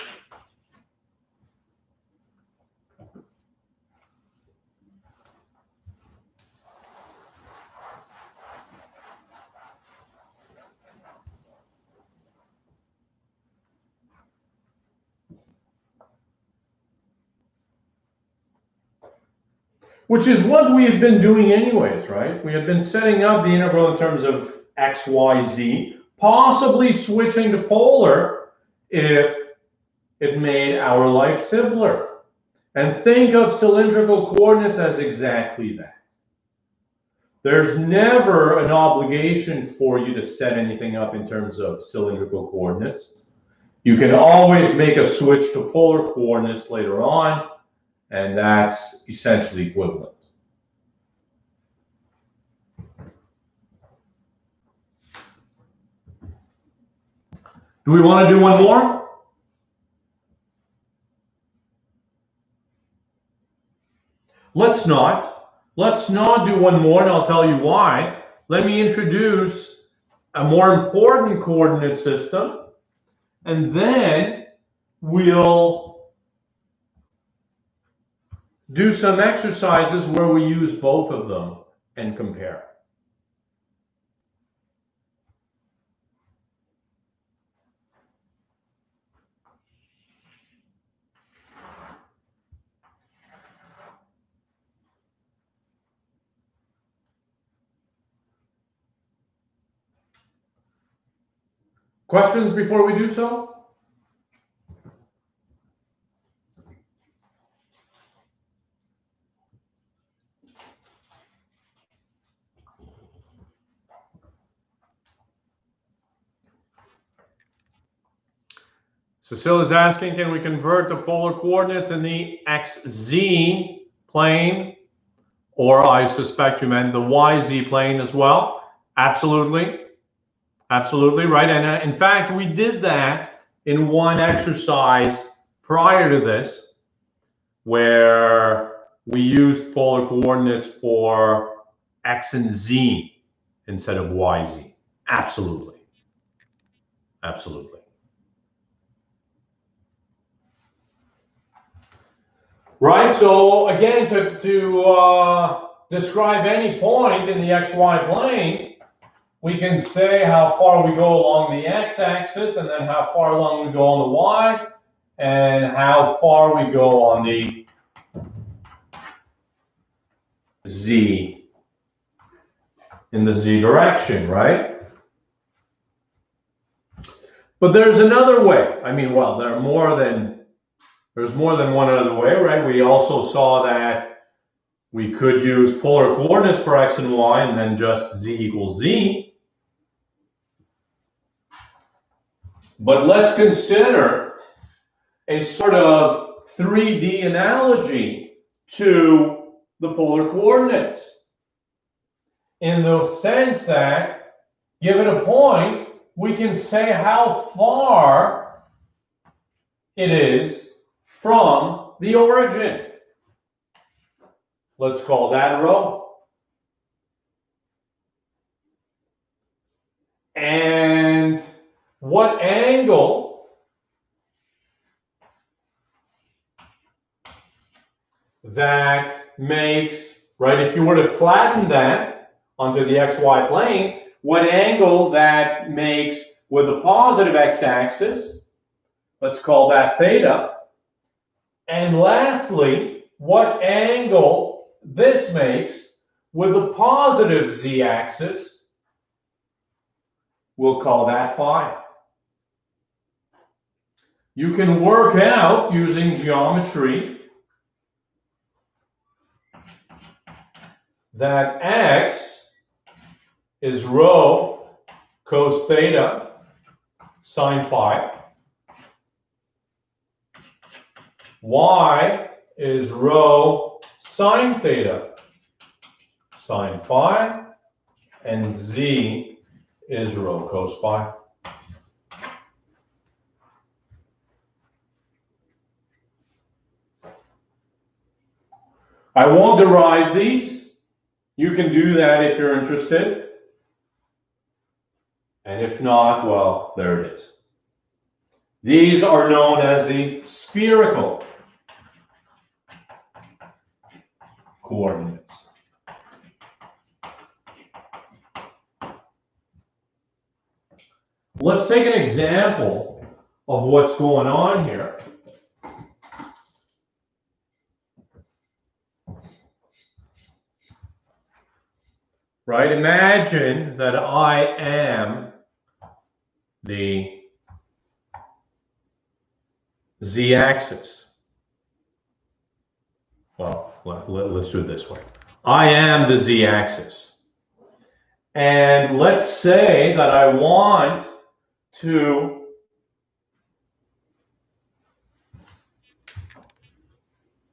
Which is what we have been doing anyways, right? We have been setting up the integral in terms of x, y, z, possibly switching to polar if it made our life simpler. And think of cylindrical coordinates as exactly that. There's never an obligation for you to set anything up in terms of cylindrical coordinates. You can always make a switch to polar coordinates later on, and that's essentially equivalent. Do we want to do one more? Let's not. Let's not do one more, and I'll tell you why. Let me introduce a more important coordinate system, and then we'll do some exercises where we use both of them and compare. Questions before we do so? Cecile is asking, can we convert the polar coordinates in the xz plane? Or I suspect you meant the yz plane as well. Absolutely. Absolutely, right? And in fact, we did that in one exercise prior to this, where we used polar coordinates for x and z instead of yz. Absolutely. Absolutely. Right, so again, to describe any point in the xy plane, we can say how far we go along the x-axis, and then how far along we go on the y, and how far we go on the z, in the z direction, right? But there's another way. I mean, well, there's more than one other way, right? We also saw that we could use polar coordinates for x and y, and then just z equals z. But let's consider a sort of 3D analogy to the polar coordinates, in the sense that, given a point, we can say how far it is from the origin. Let's call that rho. And what angle that makes, right, if you were to flatten that onto the xy plane, what angle that makes with the positive x-axis, let's call that theta. And lastly, what angle this makes with the positive z-axis, we'll call that phi. You can work out, using geometry, that x is rho cos theta sine phi. Y is rho sine theta, sine phi, and Z is rho cos phi. I won't derive these. You can do that if you're interested. And if not, well, there it is. These are known as the spherical coordinates. Let's take an example of what's going on here. Right? Imagine that I am the z-axis. Well, let's do it this way. I am the z-axis. And let's say that I want to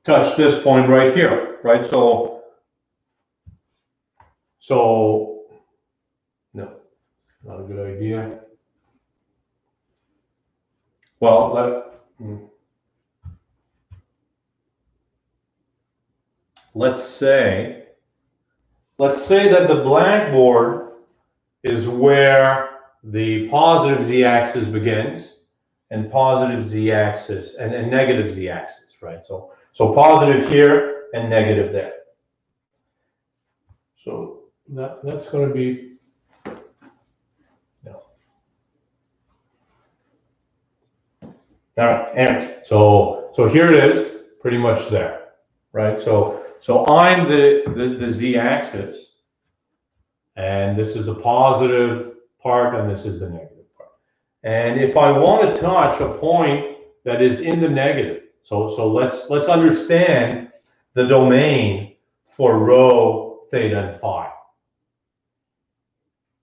touch this point right here, right? So no, not a good idea. Well, let's say that the blackboard is where the positive z-axis begins and positive z-axis and negative z-axis, right? So positive here and negative there. So that's going to be, no. All right, and so here it is, pretty much there, right? So I'm the z-axis, and this is the positive part, and this is the negative part. And if I want to touch a point that is in the negative, so let's understand the domain for rho, theta, and phi.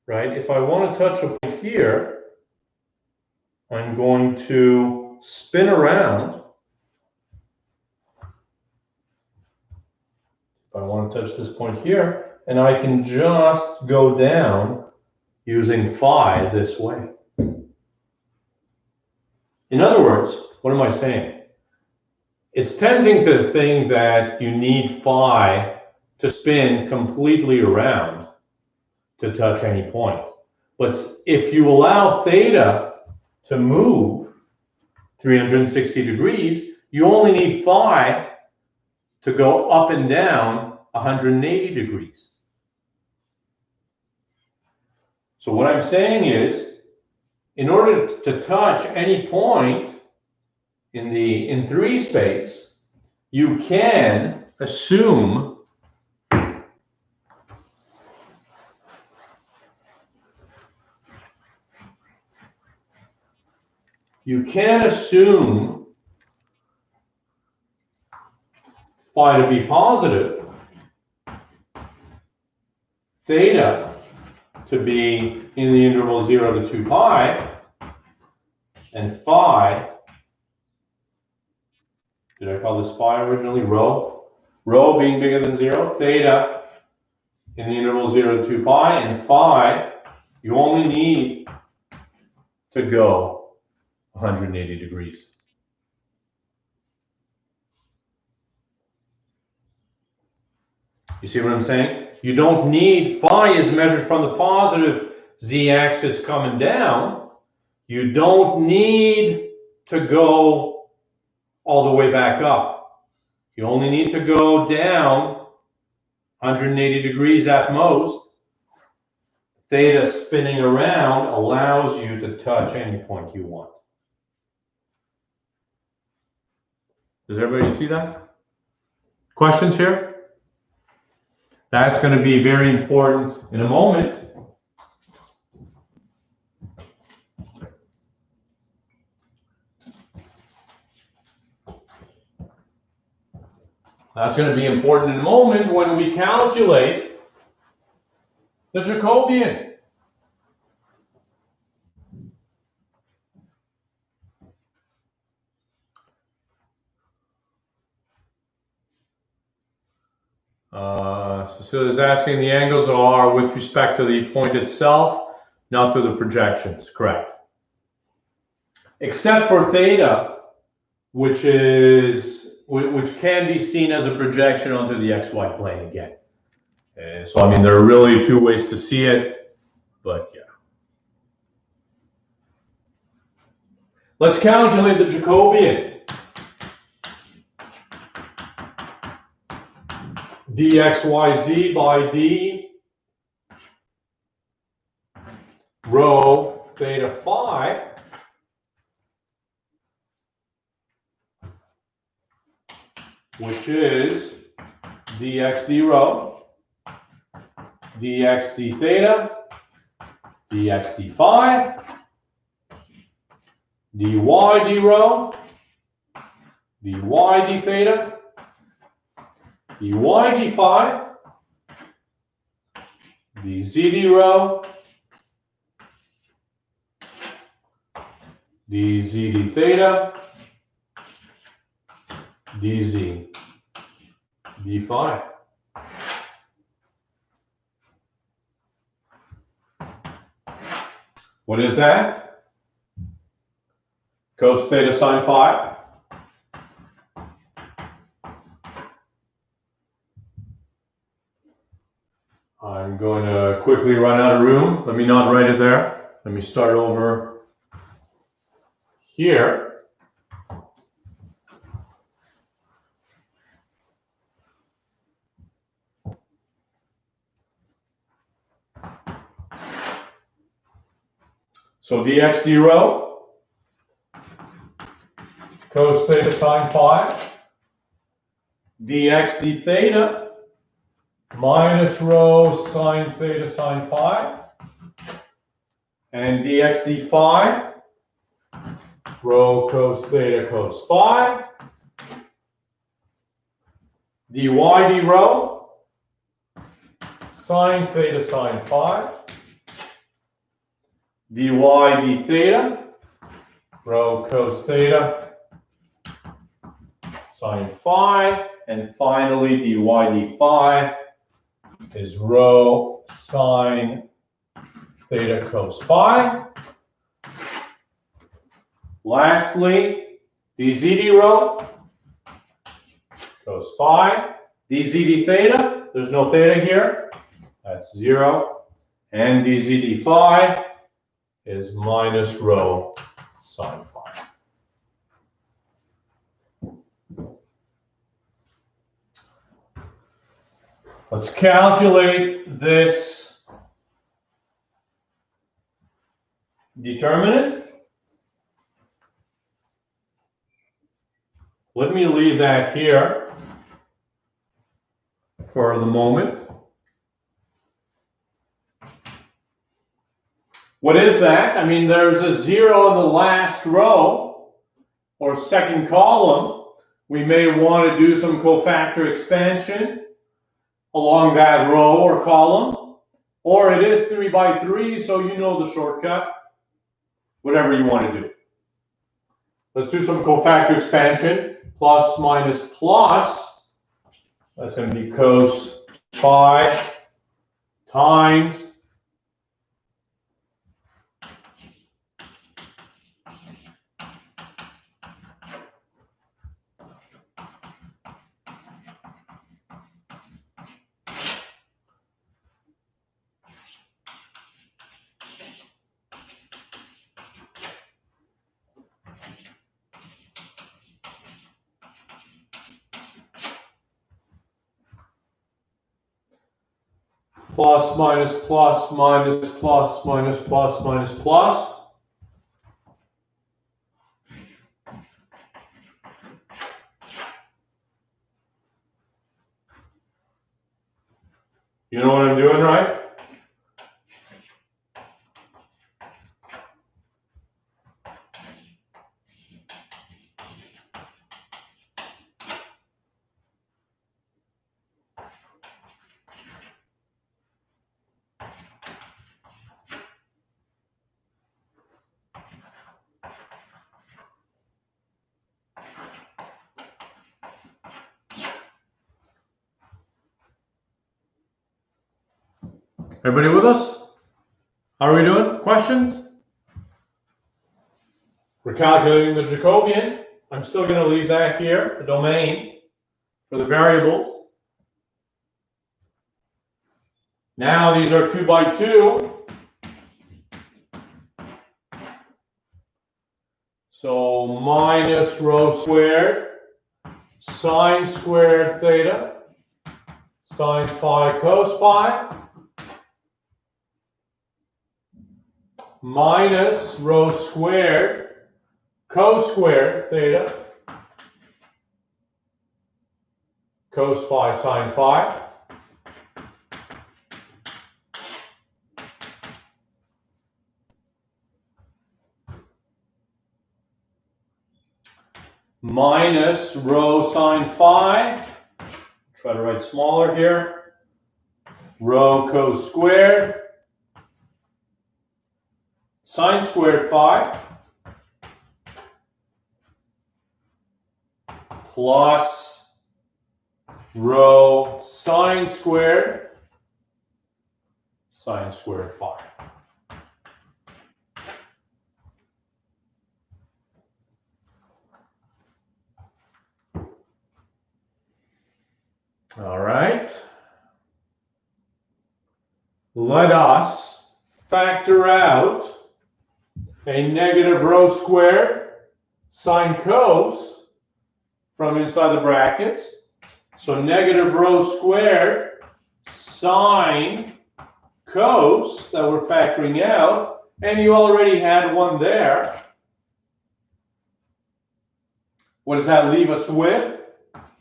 Right? If I want to touch a point here, I'm going to spin around. If I want to touch this point here, and I can just go down using phi this way. In other words, what am I saying? It's tempting to think that you need phi to spin completely around to touch any point. But if you allow theta to move 360 degrees, you only need phi to go up and down 180 degrees. So what I'm saying is, in order to touch any point in 3 space, you can assume phi to be positive, theta to be in the interval 0 to 2 pi, and phi, did I call this phi originally? Rho being bigger than 0, theta in the interval 0 to 2 pi, and phi, you only need to go 180 degrees. You see what I'm saying? You don't need, phi is measured from the positive z-axis coming down. You don't need to go all the way back up. You only need to go down 180 degrees at most. Theta spinning around allows you to touch any point you want. Does everybody see that? Questions here? That's going to be very important in a moment. That's going to be important in a moment when we calculate the Jacobian. Cecilia's asking the angles are with respect to the point itself, not to the projections. Correct. Except for theta, which can be seen as a projection onto the xy plane again. So I mean, there are really two ways to see it, but yeah. Let's calculate the Jacobian. dxyz by d rho theta phi which is dx d rho, dx d theta, dx d phi, dy d rho, dy d theta, dy d phi, dz d rho, dz d theta, dz d phi. What is that? Cos theta sine phi. I'm going to quickly run out of room. Let me not write it there. Let me start over here. So dx d rho, cos theta sine phi, dx d theta, minus rho sine theta sine phi, and dx d phi, rho cos theta cos phi, dy d rho, sine theta sine phi, dy d theta, rho cos theta sine phi, and finally dy d phi is rho sine theta cos phi. Lastly, dz d rho cos phi, dz d theta, there's no theta here, that's 0, and dz d phi is minus rho sine phi. Let's calculate this determinant. Let me leave that here for the moment. What is that? I mean, there's a 0 in the last row or second column. We may want to do some cofactor expansion along that row or column. Or it is 3 by 3, so you know the shortcut. Whatever you want to do. Let's do some cofactor expansion. Plus minus plus. That's going to be cos phi times plus minus plus minus plus minus plus minus plus. You know what I'm doing, right? Everybody with us? How are we doing? Questions? We're calculating the Jacobian. I'm still going to leave that here, the domain, for the variables. Now these are 2 by 2. So minus rho squared, sine squared theta, sine phi cos phi, minus rho squared, cos squared theta, cos phi sine phi, minus rho sine phi, try to write smaller here, rho cos squared, sine squared phi, plus rho sine squared phi. All right. Let us factor out a negative rho squared sine cos from inside the brackets. So negative rho squared sine cos that we're factoring out, and you already had one there. What does that leave us with?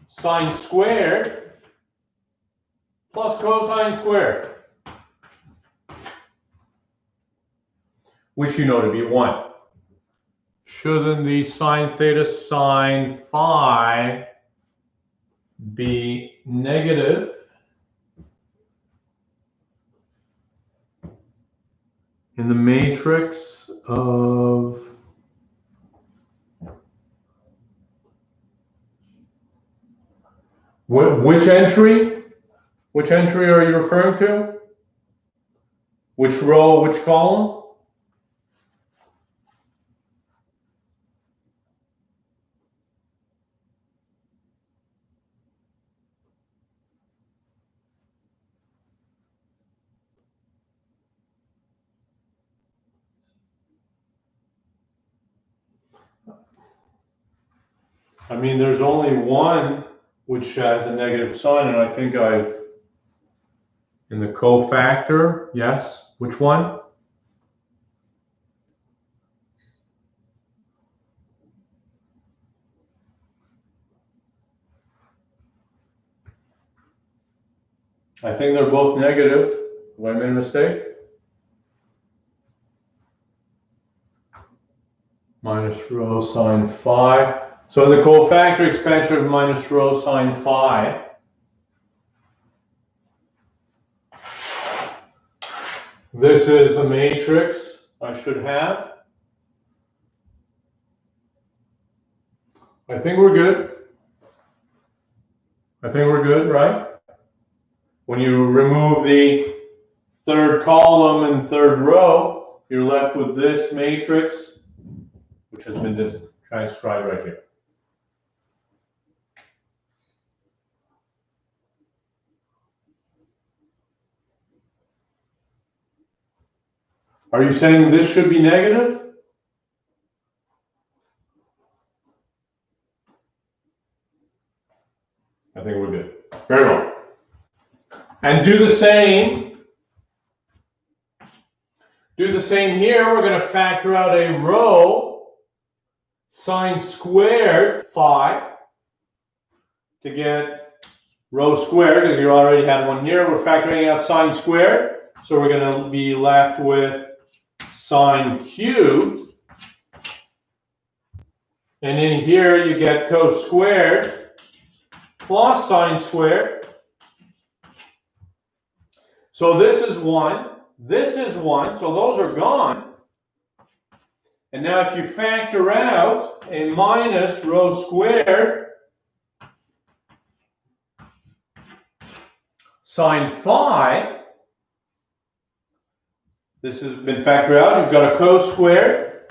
Sine squared plus cosine squared, which you know to be 1. Shouldn't the sine theta sine phi be negative in the matrix of which entry? Which entry are you referring to? Which row, which column? I mean, there's only one which has a negative sign, and I think in the cofactor, yes. Which one? I think they're both negative. Have I made a mistake? Minus rho sine phi. So the cofactor expansion of minus rho sine phi. This is the matrix I should have. I think we're good. I think we're good, right? When you remove the third column and third row, you're left with this matrix, which has been transcribed right here. Are you saying this should be negative? I think we're good. Very well. And do the same. Do the same here. We're going to factor out a rho sine squared phi to get rho squared, because you already had one here. We're factoring out sine squared, so we're going to be left with sine cubed. And in here you get cos squared plus sine squared. So this is 1, this is 1, so those are gone. And now if you factor out a minus rho squared sine phi, This has been factored out. You've got a cos squared.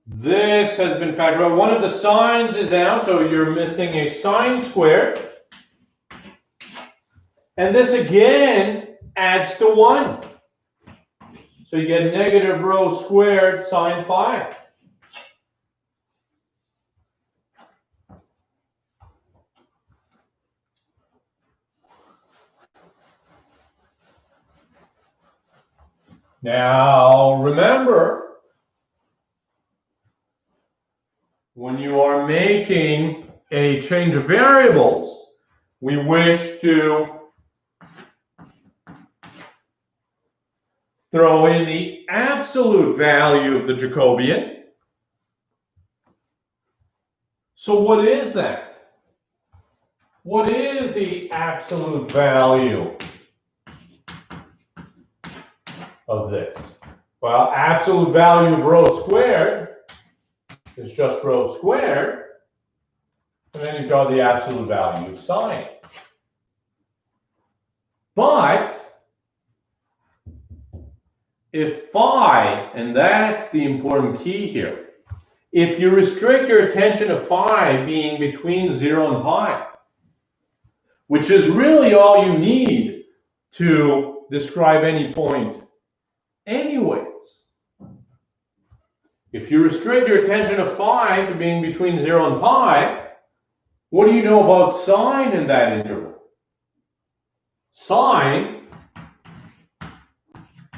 This has been factored out. One of the sines is out, so you're missing a sine squared. And this again adds to 1. So you get negative rho squared sine phi. Now, remember, when you are making a change of variables, we wish to throw in the absolute value of the Jacobian. So what is that? What is the absolute value of this? Well, absolute value of rho squared is just rho squared, and then you've got the absolute value of sine. But if phi, and that's the important key here, if you restrict your attention to phi being between 0 and pi, which is really all you need to describe any point anyways. If you restrict your attention to phi to being between 0 and pi, what do you know about sine in that interval? Sine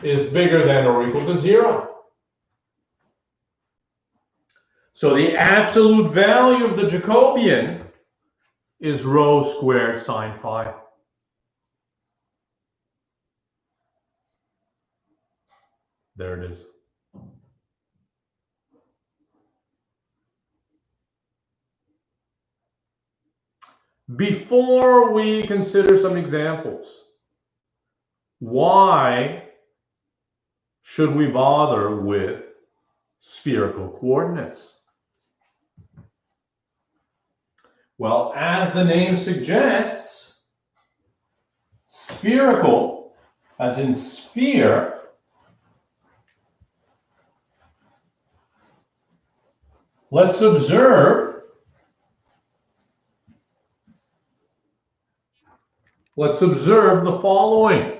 is bigger than or equal to 0. So the absolute value of the Jacobian is rho squared sine phi. There it is. Before we consider some examples, why should we bother with spherical coordinates? Well, as the name suggests, spherical, as in sphere, let's observe the following.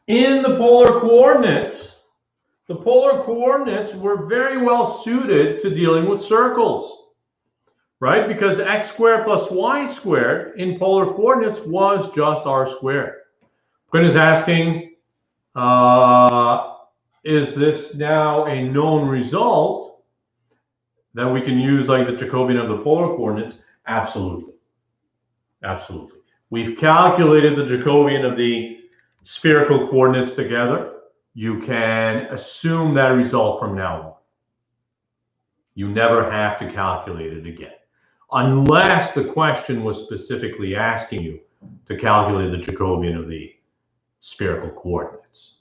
In the polar coordinates were very well suited to dealing with circles, right? Because x squared plus y squared in polar coordinates was just r squared. Quinn is asking, is this now a known result that we can use like the Jacobian of the polar coordinates? Absolutely. Absolutely. We've calculated the Jacobian of the spherical coordinates together. You can assume that result from now on. You never have to calculate it again, unless the question was specifically asking you to calculate the Jacobian of the spherical coordinates.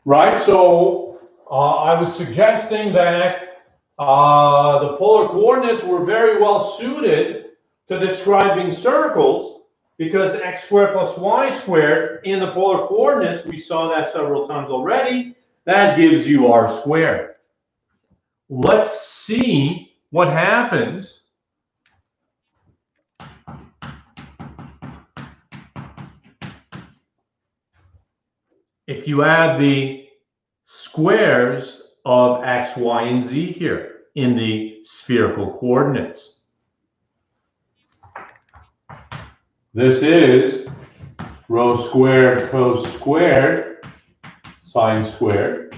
Right, so I was suggesting that the polar coordinates were very well suited to describing circles because x squared plus y squared in the polar coordinates, we saw that several times already, that gives you r squared. Let's see what happens if you add the squares of x, y, and z here in the spherical coordinates. This is rho squared cos squared sine squared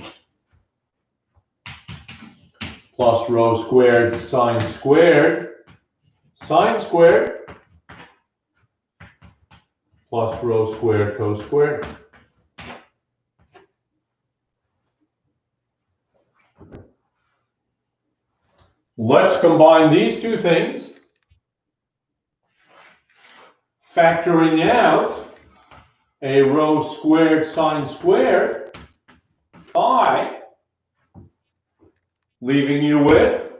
plus rho squared sine squared plus rho squared cos squared. Let's combine these two things, factoring out a rho squared sine squared phi, leaving you with,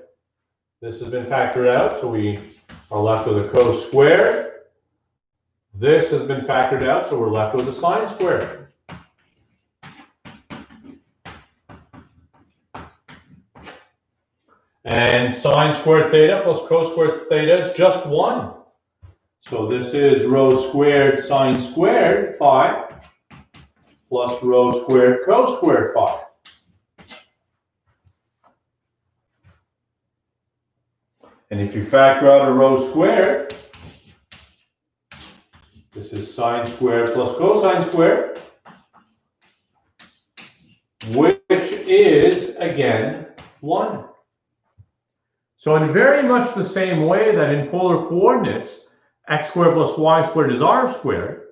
this has been factored out, so we are left with a cos squared. This has been factored out, so we're left with a sine squared. And sine squared theta plus cos squared theta is just 1. So this is rho squared sine squared phi plus rho squared cos squared phi. And if you factor out a rho squared, this is sine squared plus cosine squared, which is, again, 1. So in very much the same way that in polar coordinates, x squared plus y squared is r squared,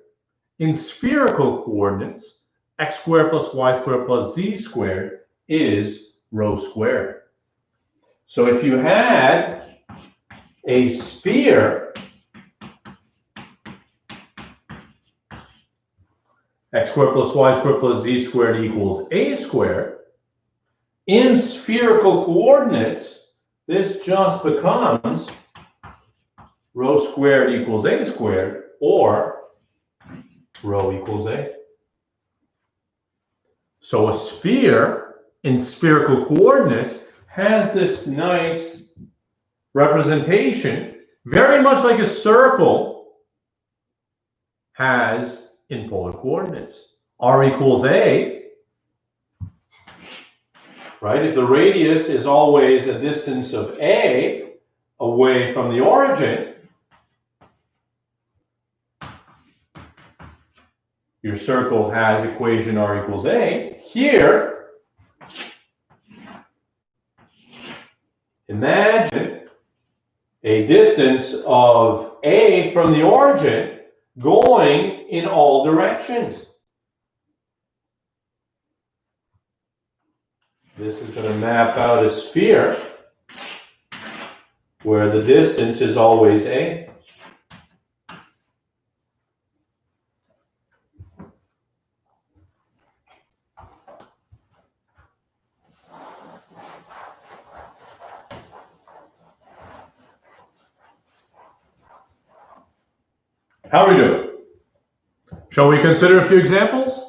in spherical coordinates, x squared plus y squared plus z squared is rho squared. So if you had a sphere, x squared plus y squared plus z squared equals a squared, in spherical coordinates, this just becomes rho squared equals a squared, or rho equals a. So a sphere in spherical coordinates has this nice representation, very much like a circle has in polar coordinates. R equals a, right? If the radius is always a distance of a away from the origin, your circle has equation r equals a. Here, imagine a distance of a from the origin going in all directions. This is going to map out a sphere where the distance is always a. How are we doing? Shall we consider a few examples?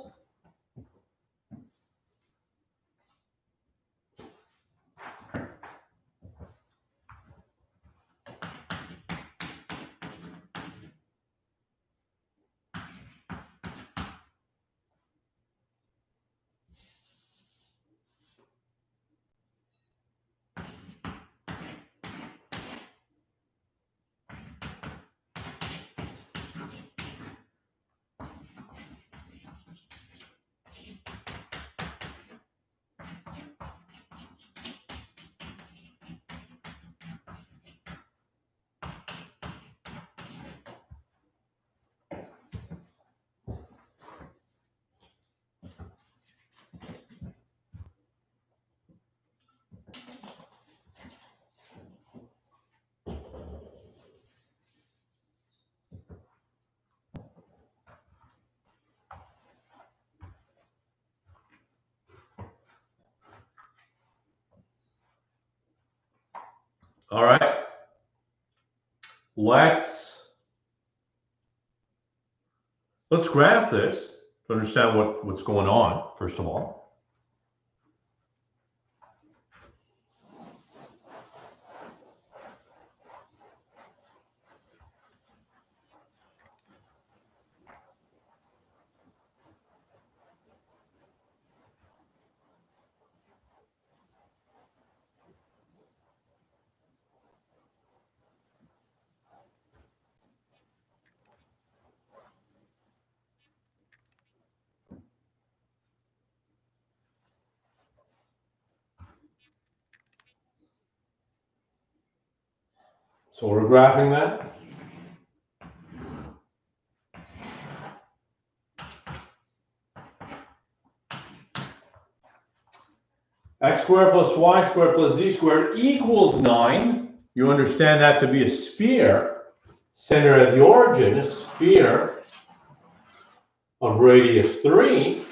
All right. Let's graph this to understand what's going on, first of all. So we're graphing that. x squared plus y squared plus z squared equals 9. You understand that to be a sphere, center at the origin, a sphere of radius 3.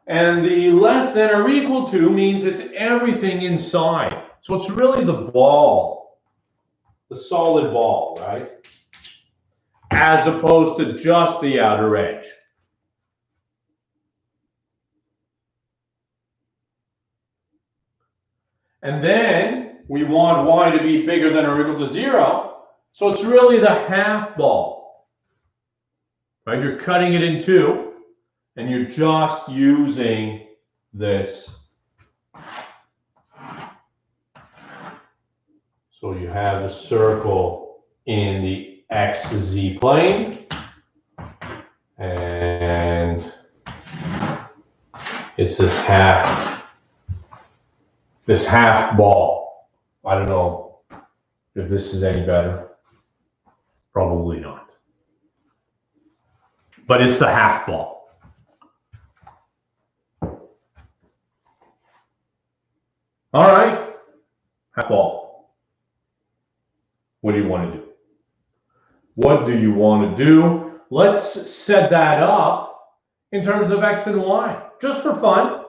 And the less than or equal to means it's everything inside. So it's really the ball, the solid ball, right? As opposed to just the outer edge. And then we want y to be bigger than or equal to 0. So it's really the half ball, right? You're cutting it in two, and you're just using this. So you have the circle in the XZ plane, and it's this half ball. I don't know if this is any better. Probably not. But it's the half ball. All right, half ball. What do you want to do? What do you want to do? Let's set that up in terms of x and y, just for fun.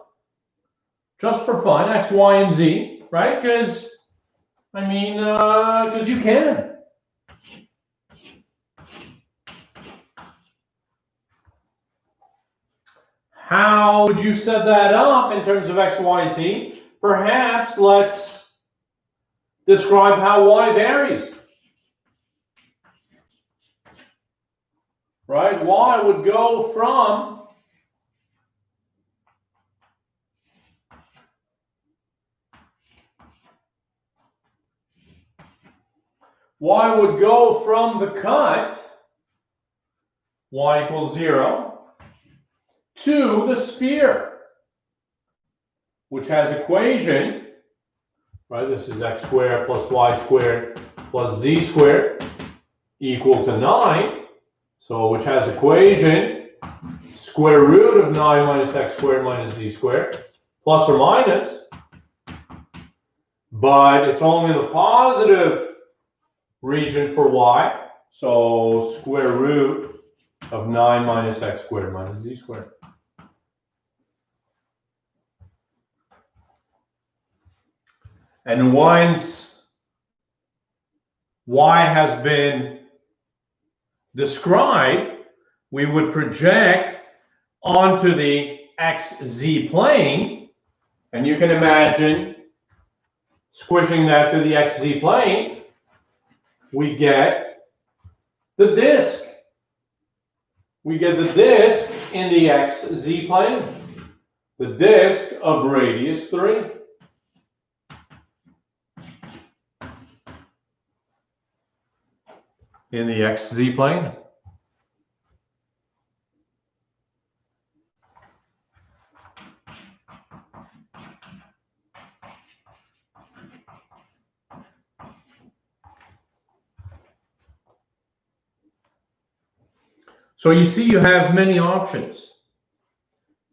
Just for fun, x, y, and z, right? Because, because you can. How would you set that up in terms of x, y, z? Perhaps let's describe how y varies. Right? Y would go from the cut, y equals 0, to the sphere, which has equation, right? This is x squared plus y squared plus z squared equal to 9. So which has equation square root of 9 minus x squared minus z squared, plus or minus, but it's only the positive region for y, so square root of 9 minus x squared minus z squared. And once y has been described, we would project onto the xz plane, and you can imagine squishing that to the xz plane, we get the disk. We get the disk in the xz plane, the disk of radius 3. In the xz plane. So you see you have many options.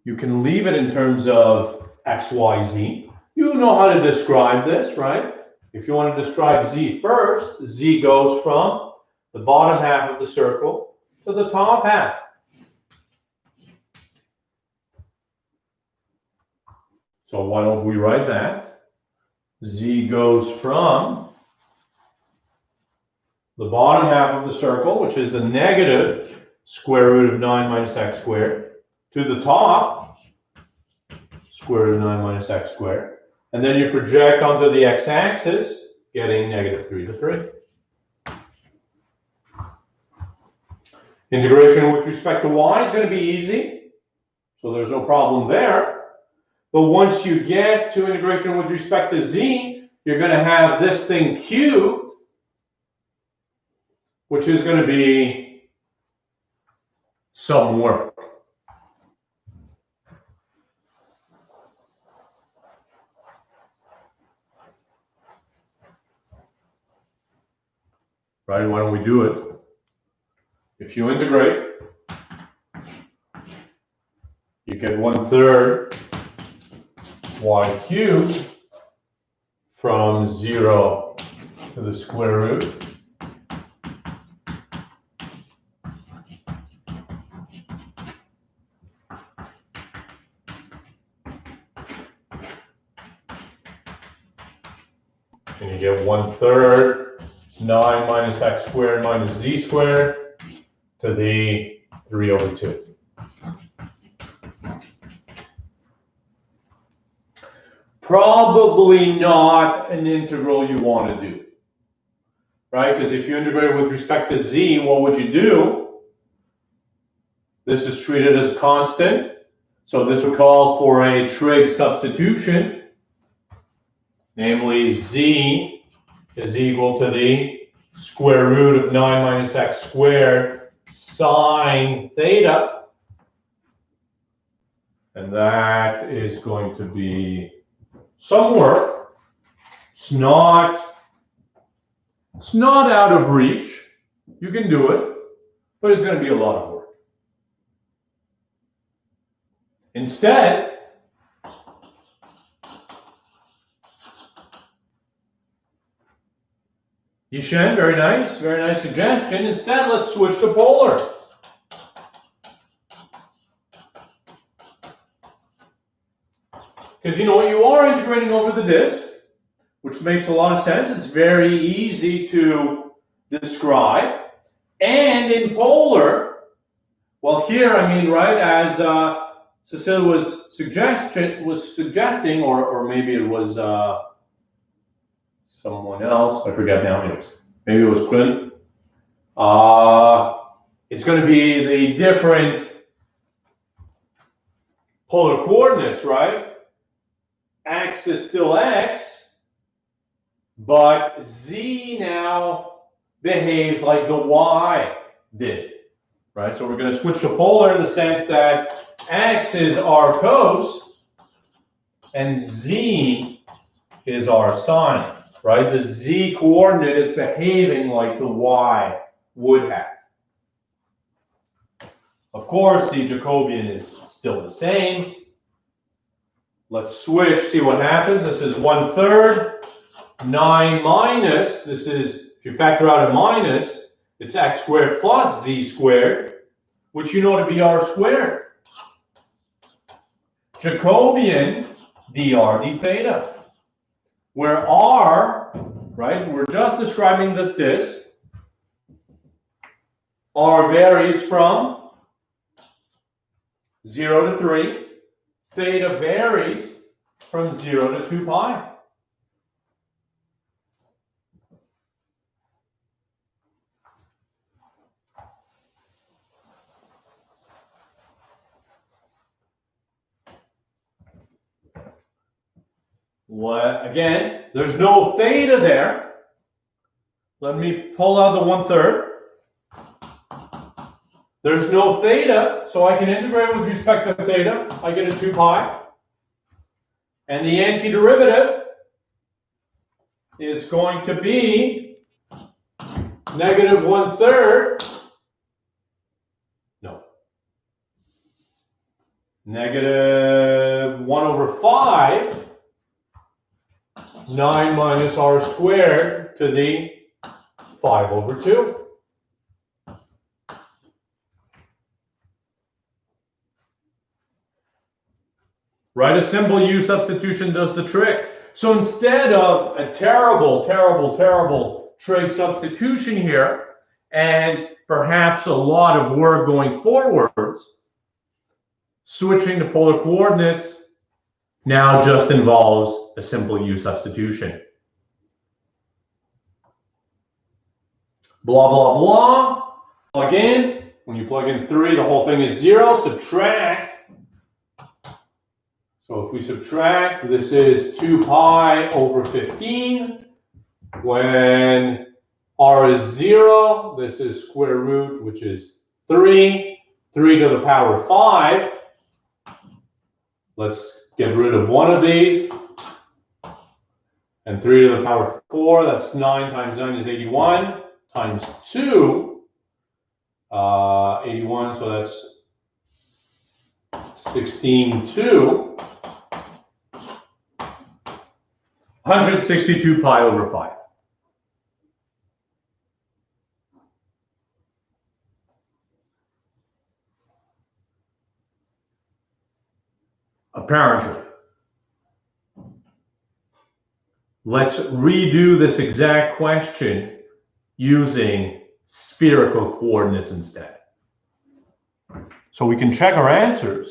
You can leave it in terms of x, y, z. You know how to describe this, right? If you want to describe z first, z goes from the bottom half of the circle to the top half. So why don't we write that? Z goes from the bottom half of the circle, which is the negative square root of 9 minus x squared, to the top, square root of 9 minus x squared. And then you project onto the x-axis, getting negative 3 to 3. Integration with respect to y is going to be easy, so there's no problem there. But once you get to integration with respect to z, you're going to have this thing cubed, which is going to be some work. Right? Why don't we do it? If you integrate get 1/3 y cubed from 0 to the square root. And you get 1/3 9 minus x squared minus z squared to the 3/2. Probably not an integral you want to do, right? Because if you integrate with respect to z, what would you do? This is treated as constant, so this would call for a trig substitution, namely z is equal to the square root of 9 minus x squared sine theta, and that is going to be some work. It's not out of reach. You can do it, but it's going to be a lot of work. Instead, Yishen, very nice suggestion. Instead, let's switch to polar. Because you know what, you are integrating over the disk, which makes a lot of sense. It's very easy to describe. And in polar, well, here, I mean, right, as Cecilia was suggesting, or maybe it was someone else, I forget now, anyways. Maybe it was Quinn. It's going to be the different polar coordinates, right? X is still x, but z now behaves like the y did, right? So we're going to switch to polar in the sense that x is our cos and z is our sine, right? The z coordinate is behaving like the y would have. Of course, the Jacobian is still the same. Let's switch, see what happens. This is 1/3, 9 minus, this is, if you factor out a minus, it's x squared plus z squared, which you know to be r squared. Jacobian dr d theta, where r, right, we're just describing this disk, r varies from 0 to 3. Theta varies from 0 to 2 pi. Again, there's no theta there. Let me pull out the 1/3. There's no theta, so I can integrate with respect to theta. I get a 2 pi. And the antiderivative is going to be negative 1/3. No. Negative 1/5. 9 minus r squared to the 5/2. Right, a simple U substitution does the trick. So instead of a terrible trig substitution here, and perhaps a lot of work going forwards, switching to polar coordinates now just involves a simple U substitution. Blah, blah, blah. Plug in. When you plug in 3, the whole thing is 0. Subtract. So if we subtract, this is 2 pi over 15. When r is 0, this is square root, which is 3. 3 to the power 5. Let's get rid of one of these. And 3 to the power 4, that's 9 times 9 is 81. Times 2, 81, so that's 16 to 162 pi over 5. Apparently. Let's redo this exact question using spherical coordinates instead. So we can check our answers.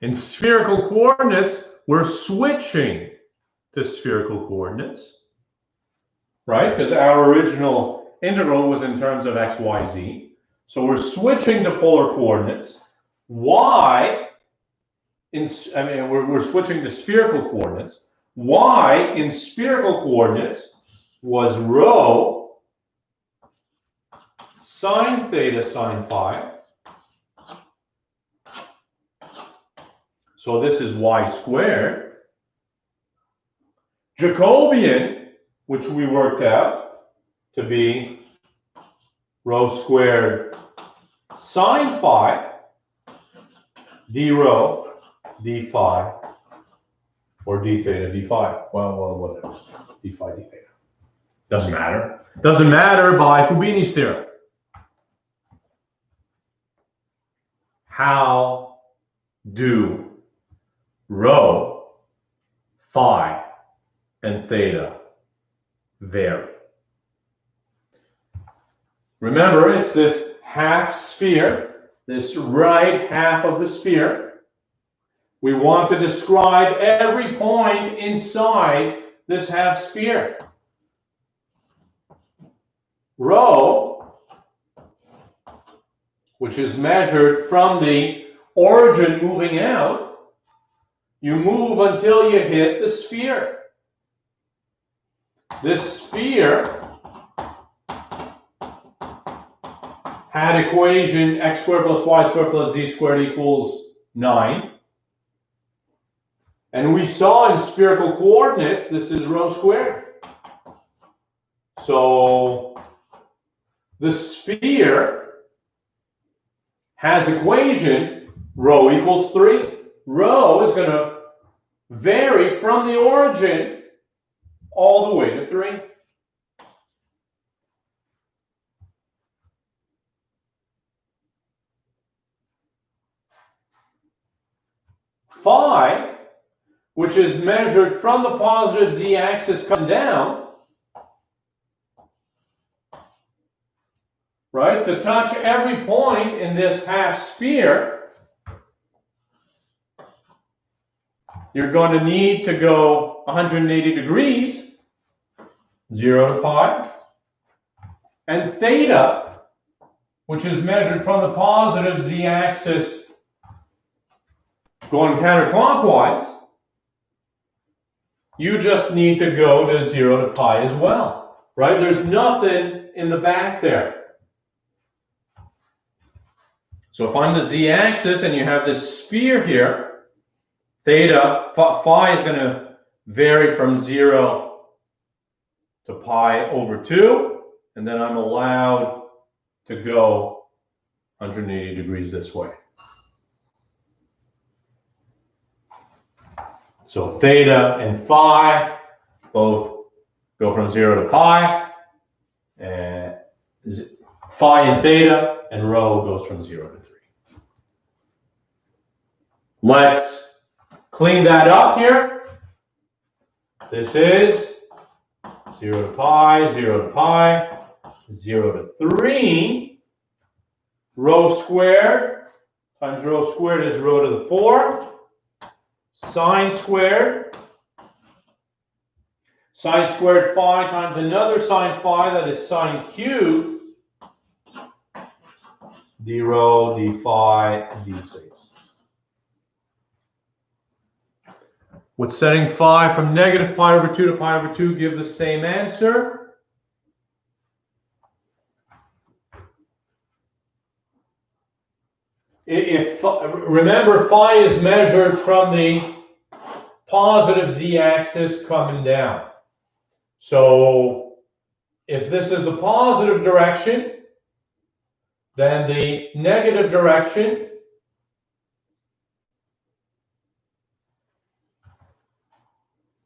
In spherical coordinates, we're switching to spherical coordinates, right? Because our original integral was in terms of x, y, z. So we're switching to polar coordinates. We're switching to spherical coordinates. Y in spherical coordinates was rho sine theta sine phi. So this is y squared. Jacobian, which we worked out to be rho squared sine phi d rho d phi or d theta d phi. Well, whatever. D phi d theta. Doesn't matter. Doesn't matter by Fubini's theorem. How do rho, phi, and theta vary? Remember, it's this half sphere, this right half of the sphere. We want to describe every point inside this half sphere. Rho, which is measured from the origin moving out, you move until you hit the sphere. This sphere had equation x squared plus y squared plus z squared equals 9. And we saw in spherical coordinates, this is rho squared. So the sphere has equation rho equals 3. Rho is going to vary from the origin all the way to 3. Phi, which is measured from the positive z-axis coming down, right, to touch every point in this half sphere, you're going to need to go 180 degrees, 0 to pi. And theta, which is measured from the positive z-axis going counterclockwise, you just need to go to 0 to pi as well, right? There's nothing in the back there. So if I'm the z-axis and you have this sphere here, theta, phi is going to vary from 0 to pi over 2, and then I'm allowed to go 180 degrees this way. So theta and phi both go from 0 to pi, and phi and theta, and rho goes from 0 to 3. Let's clean that up here. This is 0 to pi, 0 to pi, 0 to 3. Rho squared times rho squared is rho to the 4. Sine squared phi times another sine phi, that is sine cubed, d rho, d phi, d theta. Would setting phi from negative pi over 2 to pi over 2 give the same answer? Remember, phi is measured from the positive z-axis coming down. So if this is the positive direction, then the negative direction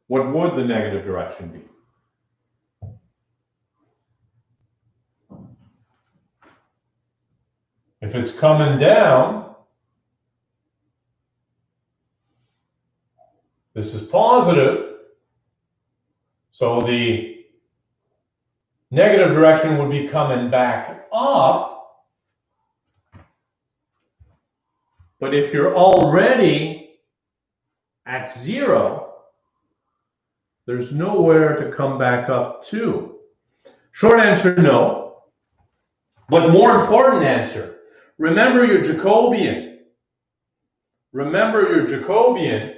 what would the negative direction be? If it's coming down, this is positive, so the negative direction would be coming back up. But if you're already at 0, there's nowhere to come back up to. Short answer, no. But more important answer, remember your Jacobian. Remember your Jacobian,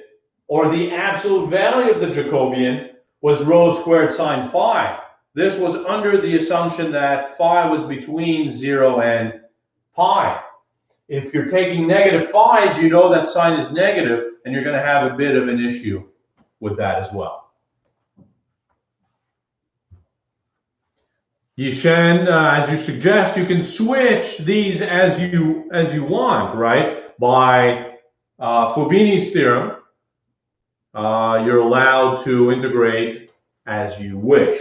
or the absolute value of the Jacobian, was rho squared sine phi. This was under the assumption that phi was between 0 and pi. If you're taking negative phi's, you know that sine is negative, and you're going to have a bit of an issue with that as well. Yishen, as you suggest, you can switch these as you want, right? By Fubini's theorem, you're allowed to integrate as you wish.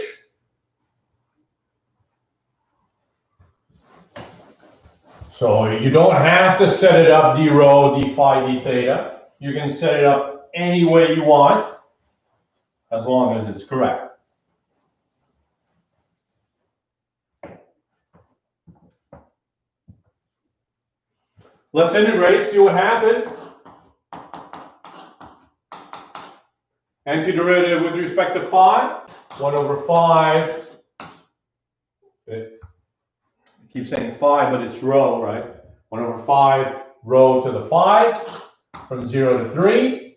So you don't have to set it up d rho, d phi, d theta. You can set it up any way you want, as long as it's correct. Let's integrate, see what happens. Antiderivative with respect to phi, 1 over 5. I keep saying phi, but it's rho, right? 1 over 5 rho to the 5 from 0 to 3,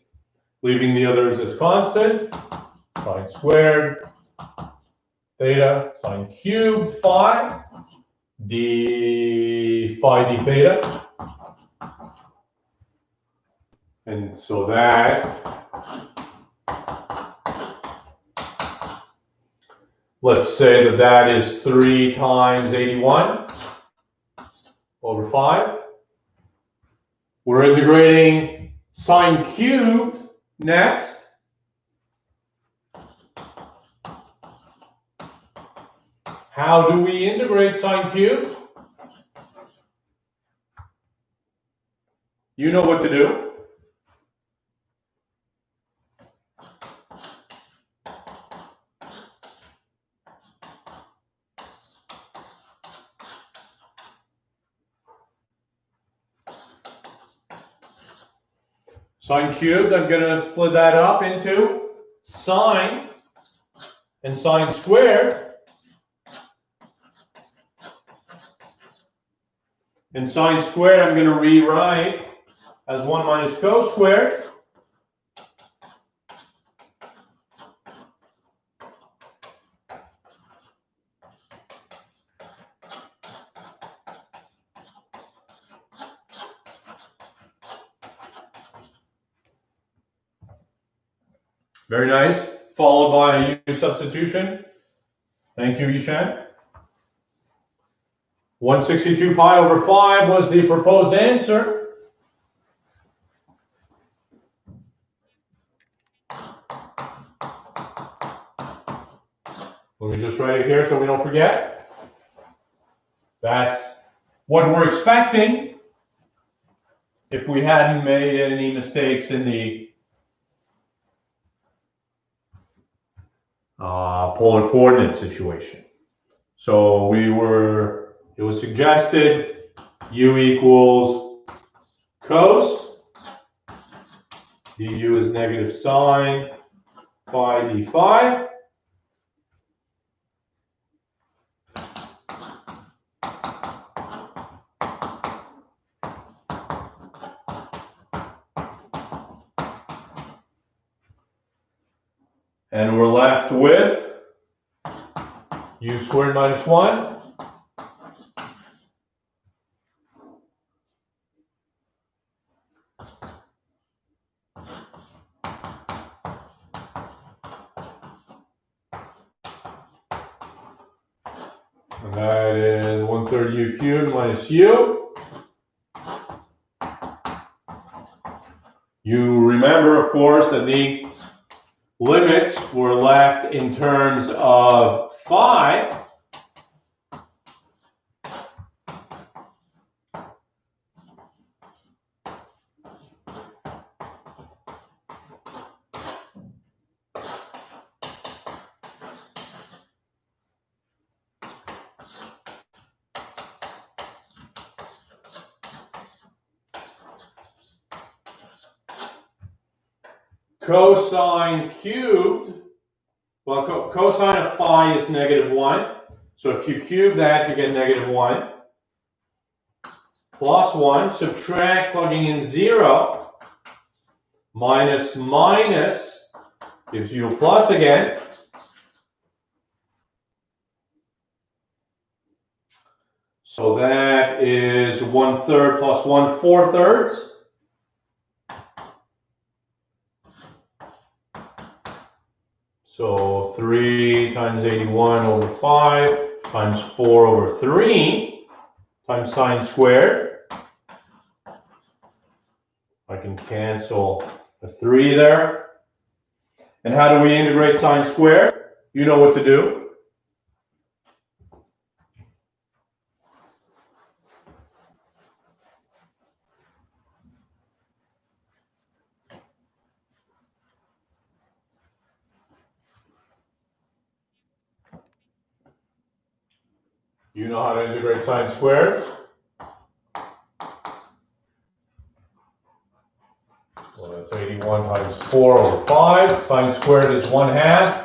leaving the others as constant. Sine squared theta, sine cubed phi, d phi d theta. And so that, let's say that that is 3 times 81 over 5. We're integrating sine cubed next. How do we integrate sine cubed? You know what to do. Sine cubed, I'm going to split that up into sine and sine squared. And sine squared I'm going to rewrite as 1 minus cos squared. Very nice. Followed by a U substitution. Thank you, Yishan. 162 pi over 5 was the proposed answer. Let me just write it here so we don't forget. That's what we're expecting if we hadn't made any mistakes in the polar coordinate situation. So it was suggested u equals cos, du is negative sine phi d phi. And we're left with u squared minus 1. And that is 1/3 u cubed minus u. You remember, of course, that the limits were left in terms of phi. Cosine cubed, well, cosine of phi is -1. So if you cube that, you get -1. Plus 1, subtract, plugging in 0. Minus minus gives you a plus again. So that is 1/3 plus 1/4. So 3 times 81 over 5 times 4 over 3 times sine squared. I can cancel a 3 there. And how do we integrate sine squared? You know what to do. You know how to integrate sine squared? Well, that's 81 times 4 over 5. Sine squared is 1/2.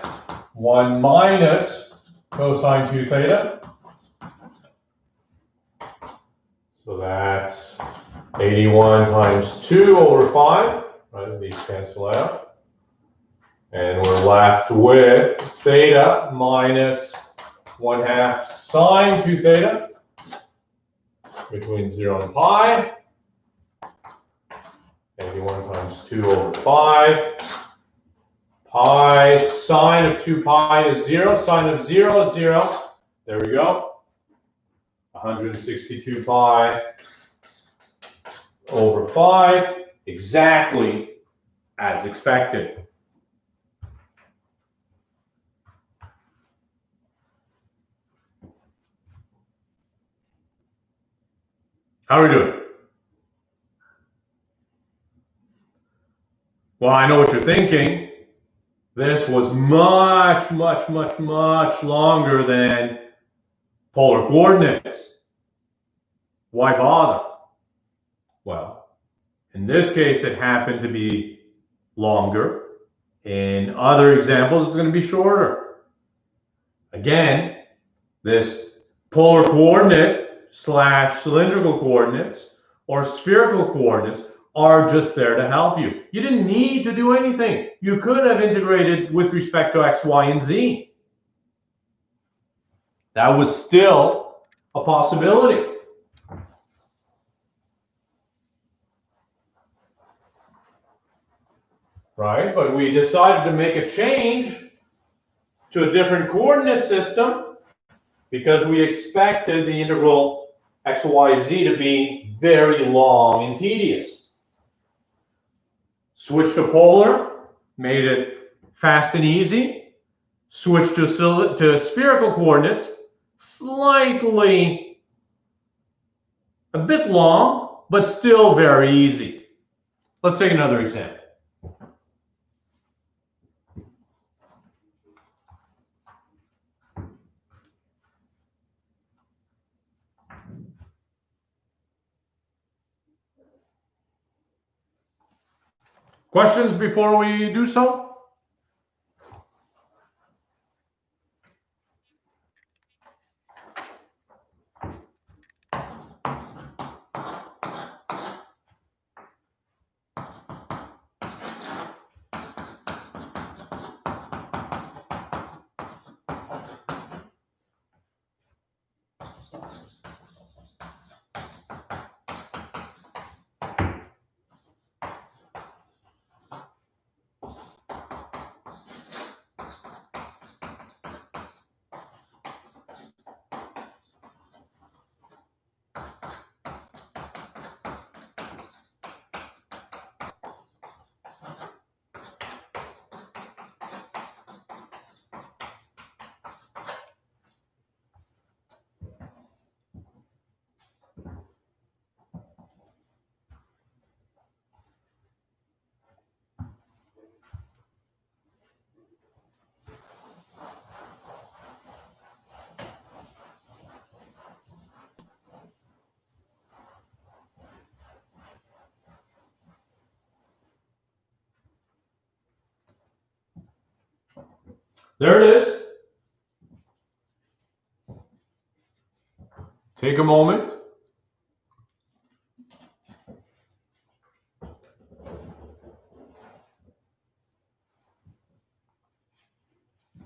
1 minus cosine 2 theta. So that's 81 times 2 over 5. Right, these cancel out. And we're left with theta minus 1/2 sine 2 theta between 0 and pi. 81 times 2 over 5. Pi, sine of 2 pi is 0. Sine of 0 is 0. There we go. 162 pi over 5. Exactly as expected. How are we doing? Well, I know what you're thinking. This was much longer than polar coordinates. Why bother? Well, in this case, it happened to be longer. In other examples, it's going to be shorter. Again, this polar coordinate / cylindrical coordinates or spherical coordinates are just there to help you. You didn't need to do anything. You could have integrated with respect to x, y, and z. That was still a possibility. Right? But we decided to make a change to a different coordinate system because we expected the integral x, y, z to be very long and tedious. Switch to polar, made it fast and easy. Switch to spherical coordinates, slightly a bit long, but still very easy. Let's take another example. Questions before we do so? There it is. Take a moment.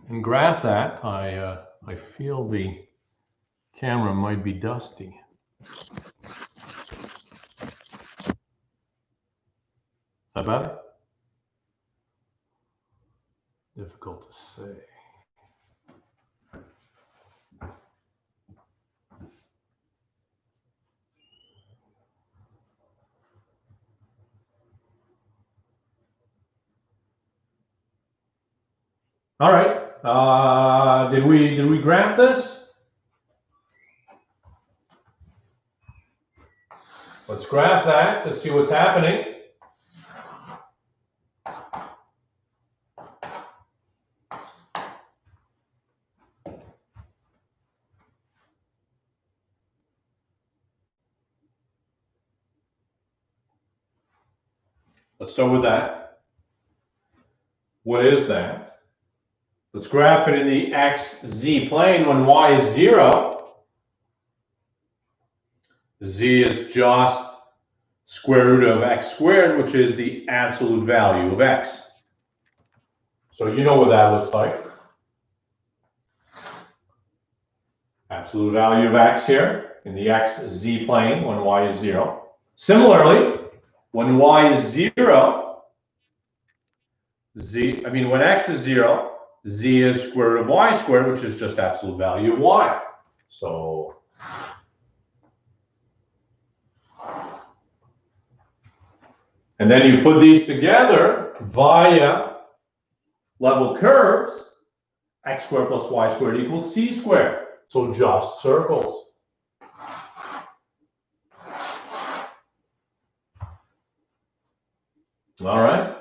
And graph that. I feel the camera might be dusty. Is that better? Difficult to say. All right. Did we graph this? Let's graph that to see what's happening. Let's start with that. What is that? Let's graph it in the xz plane when y is 0. Z is just square root of x squared, which is the absolute value of x. So you know what that looks like. Absolute value of x here in the xz plane when y is 0. Similarly, when y is 0, when x is 0, z is square root of y squared, which is just absolute value of y. So and then you put these together via level curves. X squared plus y squared equals c squared. So just circles. All right.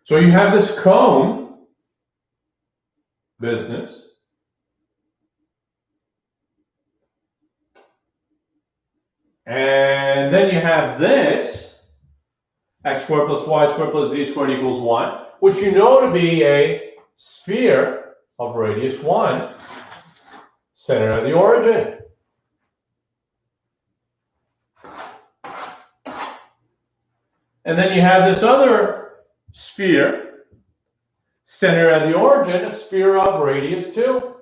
So you have this cone business. And then you have this, x squared plus y squared plus z squared equals 1, which you know to be a sphere of radius 1, center of the origin. And then you have this other sphere, center of the origin, a sphere of radius 2.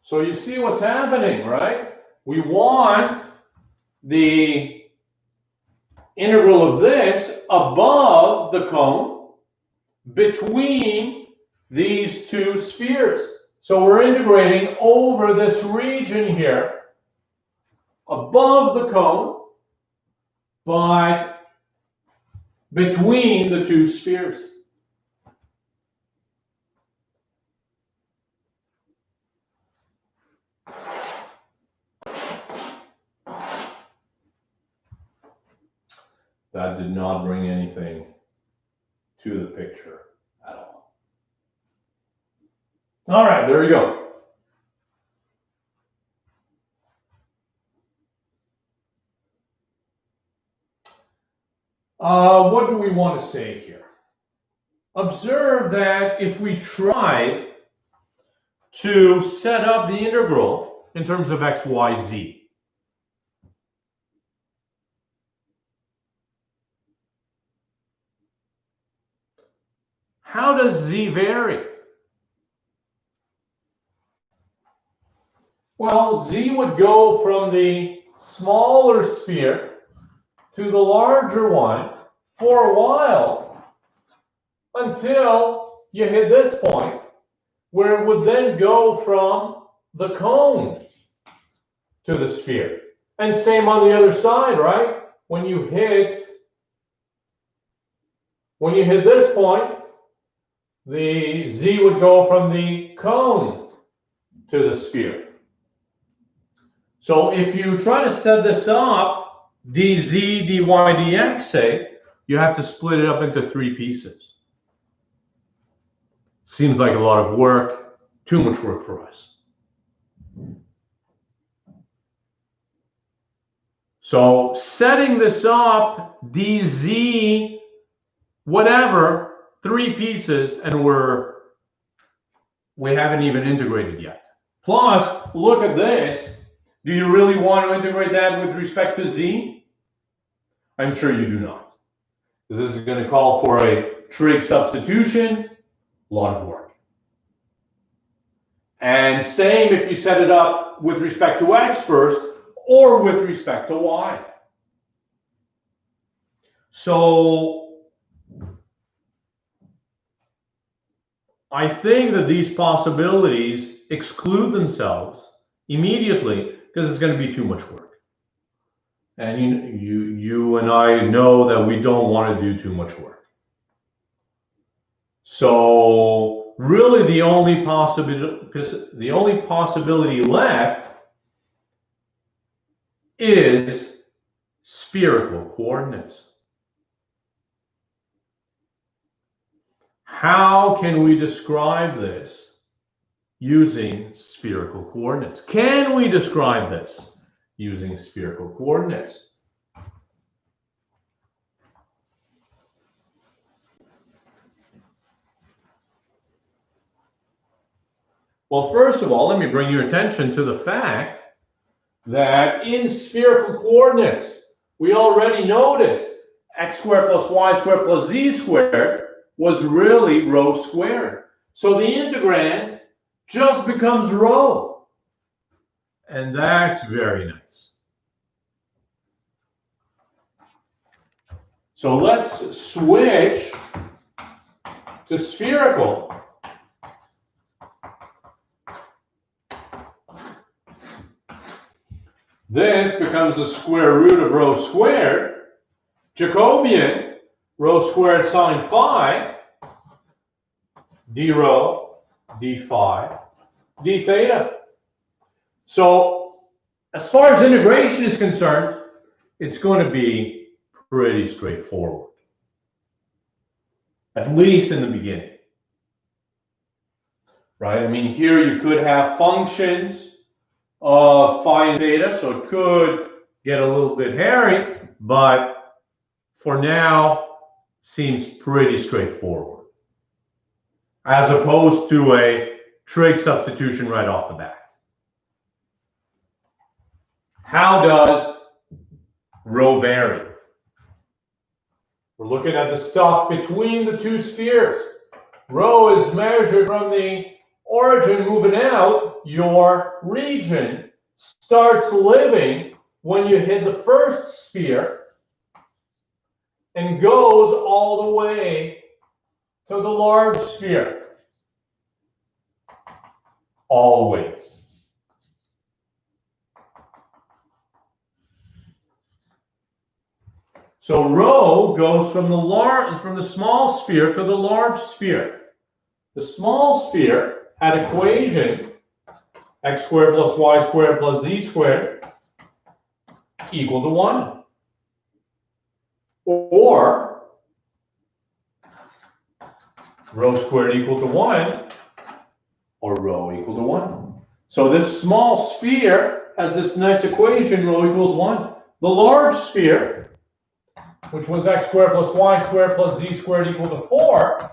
So you see what's happening, right? We want the integral of this above the cone between these two spheres. So we're integrating over this region here above the cone, but between the two spheres. That did not bring anything to the picture at all. All right, there you go. What do we want to say here? Observe that if we tried to set up the integral in terms of x, y, z, how does z vary? Well, z would go from the smaller sphere to the larger one for a while until you hit this point where it would then go from the cone to the sphere. And same on the other side, right? When you hit this point, the z would go from the cone to the sphere. So if you try to set this up, dz, dy, dx, say, you have to split it up into 3 pieces. Seems like a lot of work, too much work for us. So setting this up, dz, whatever, 3 pieces, and we haven't even integrated yet. Plus, look at this. Do you really want to integrate that with respect to z? I'm sure you do not. Because this is going to call for a trig substitution, a lot of work. And same if you set it up with respect to x first or with respect to y. So I think that these possibilities exclude themselves immediately because it's going to be too much work. And you and I know that we don't want to do too much work. So really the only possibility left is spherical coordinates. How can we describe this using spherical coordinates? Can we describe this using spherical coordinates? Well, first of all, let me bring your attention to the fact that in spherical coordinates, we already noticed x squared plus y squared plus z squared was really rho squared. So the integrand just becomes rho. And that's very nice. So let's switch to spherical. This becomes the square root of rho squared. Jacobian, rho squared sine phi, d rho, d phi, d theta. So as far as integration is concerned, it's going to be pretty straightforward, at least in the beginning. Right? I mean, here you could have functions of phi and theta, so it could get a little bit hairy, but for now, seems pretty straightforward, as opposed to a trig substitution right off the bat. How does rho vary? We're looking at the stuff between the two spheres. Rho is measured from the origin moving out. Your region starts living when you hit the first sphere and goes all the way to the large sphere. Always. So rho goes from the small sphere to the large sphere. The small sphere had equation x squared plus y squared plus z squared equal to 1. Or rho squared equal to 1, or rho equal to 1. So this small sphere has this nice equation, rho equals 1. The large sphere, which was x squared plus y squared plus z squared equal to 4,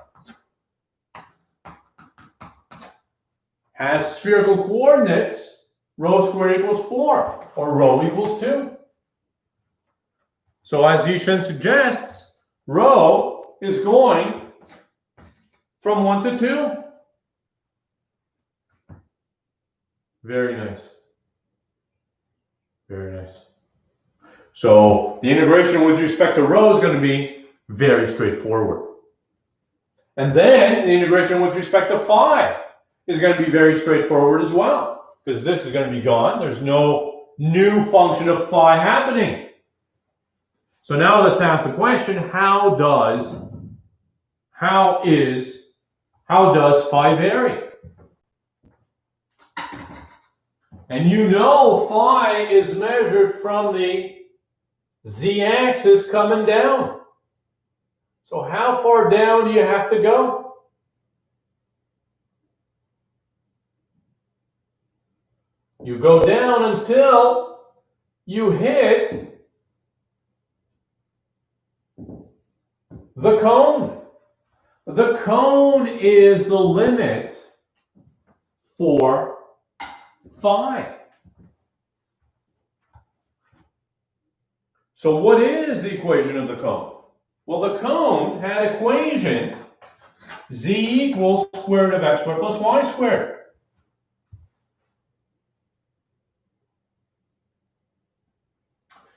has spherical coordinates, rho squared equals 4, or rho equals 2. So as Yishen suggests, rho is going from 1 to 2. Very nice. Very nice. So the integration with respect to rho is going to be very straightforward. And then the integration with respect to phi is going to be very straightforward as well, because this is going to be gone. There's no new function of phi happening. So now let's ask the question, how does phi vary? And you know phi is measured from the z-axis coming down. So how far down do you have to go? You go down until you hit The cone. The cone is the limit for phi. So what is the equation of the cone? Well, the cone had equation z equals square root of x squared plus y squared.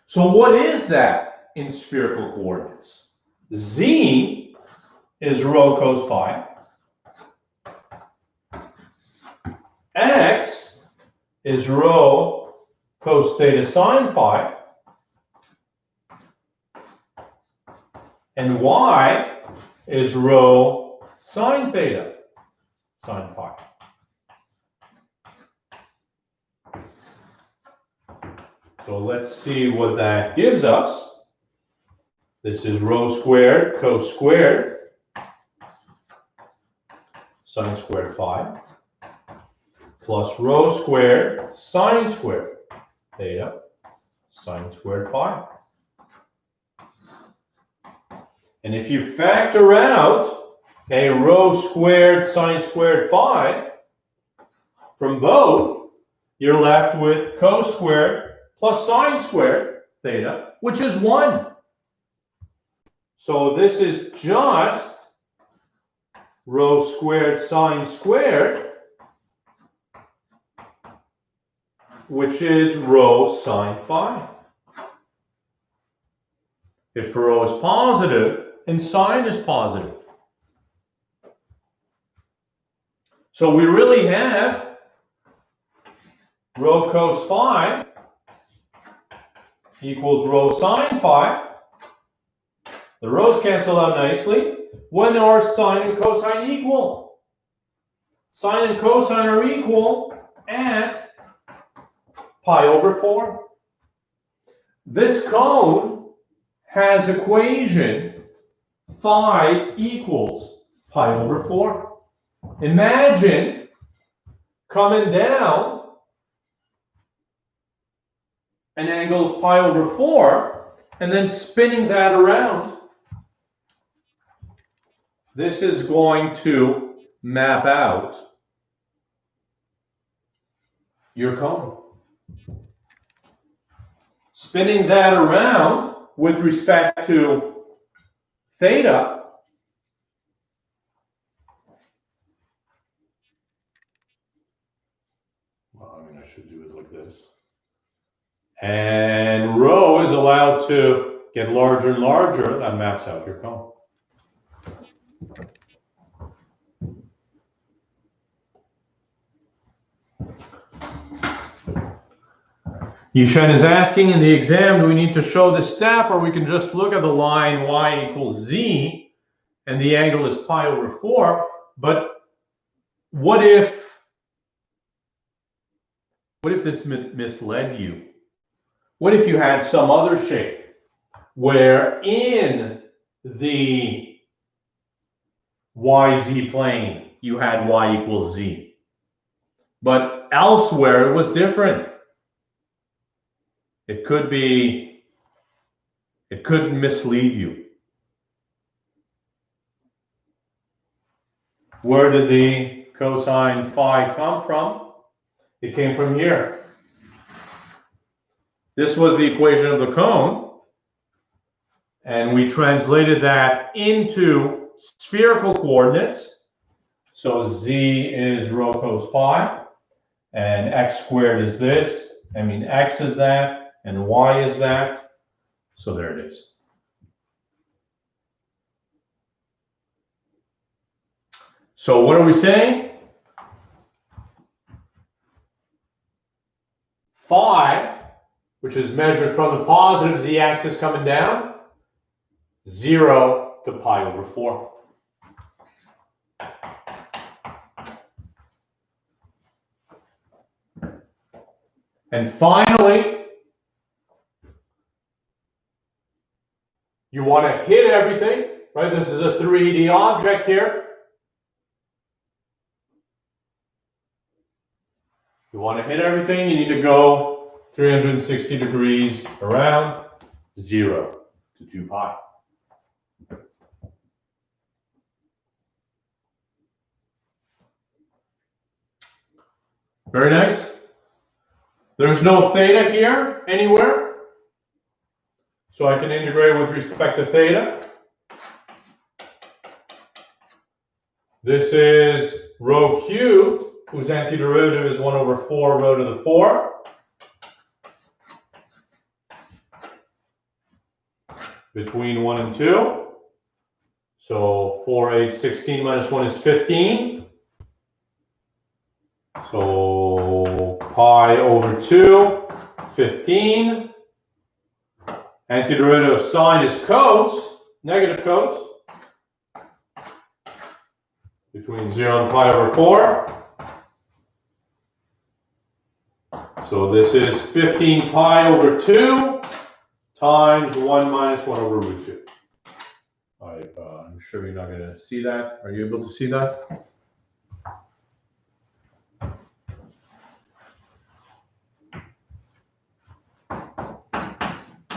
So what is that in spherical coordinates? Z is rho cos phi. X is rho cos theta sine phi. And y is rho sine theta sine phi. So let's see what that gives us. This is rho squared cos squared sine squared phi plus rho squared sine squared theta sine squared phi. And if you factor out a rho squared sine squared phi from both, you're left with cos squared plus sine squared theta, which is 1. So this is just rho squared sine squared, which is rho sine phi. If rho is positive and sine is positive. So we really have rho cos phi equals rho sine phi. The rho's cancel out nicely. When are sine and cosine equal? Sine and cosine are equal at pi over 4. This cone has equation phi equals pi over 4. Imagine coming down an angle of pi over 4 and then spinning that around. This is going to map out your cone. Spinning that around with respect to theta, well, I should do it like this. And rho is allowed to get larger and larger. That maps out your cone. Yushen is asking in the exam, do we need to show the step, or we can just look at the line y equals z and the angle is pi over 4? But what if this misled you? What if you had some other shape where in the yz plane you had y equals z, but elsewhere it was different? It could mislead you. Where did the cosine phi come from? It came from here. This was the equation of the cone, and we translated that into spherical coordinates. So z is rho cos phi, and x squared is this. X is that, and y is that. So there it is. So what are we saying? Phi, which is measured from the positive z-axis coming down, 0 to pi over 4. And finally, you want to hit everything, right? This is a 3D object here. You want to hit everything, you need to go 360 degrees around, 0 to 2 pi. Very nice. There's no theta here anywhere, so I can integrate with respect to theta. This is rho cubed, whose antiderivative is 1 over 4 rho to the 4. Between 1 and 2. So 4, 8, 16 minus 1 is 15. So pi over 2, 15. Antiderivative of sine is cos, negative cos. Between 0 and pi over 4. So this is 15 pi over 2 times 1 minus 1 over root 2. I'm sure you're not going to see that. Are you able to see that?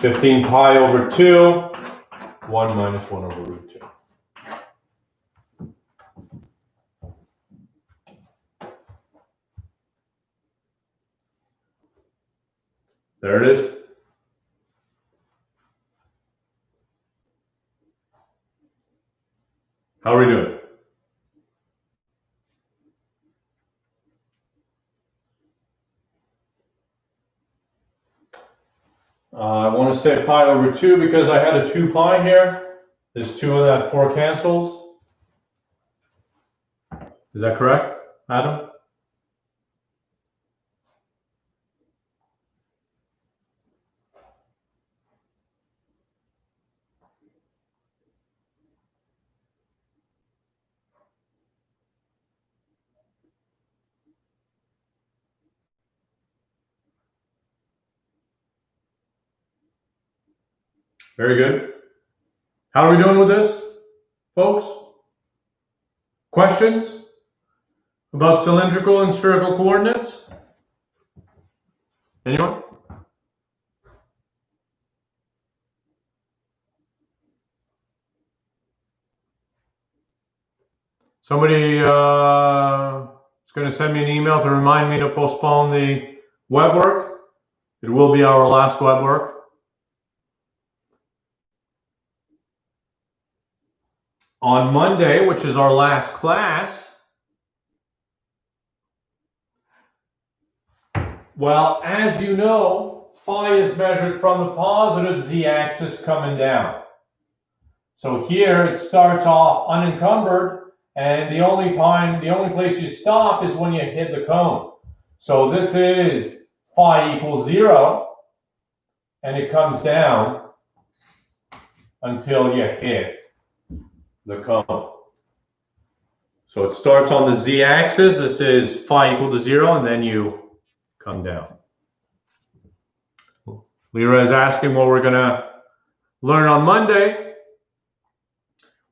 (15 pi over 2, 1 minus 1 over root 2). There it is. How are we doing? I want to say pi over 2 because I had a 2 pi here. There's 2 of that 4 cancels. Is that correct, Adam? Very good. How are we doing with this, folks? Questions about cylindrical and spherical coordinates? Anyone? Somebody is going to send me an email to remind me to postpone the web work. It will be our last web work. On Monday, which is our last class, well, as you know, phi is measured from the positive z-axis coming down. So here it starts off unencumbered, and the only place you stop is when you hit the cone. So this is phi equals 0, and it comes down until you hit the cone. So it starts on the z-axis. This is phi equal to 0, and then you come down. Lyra is asking what we're going to learn on Monday.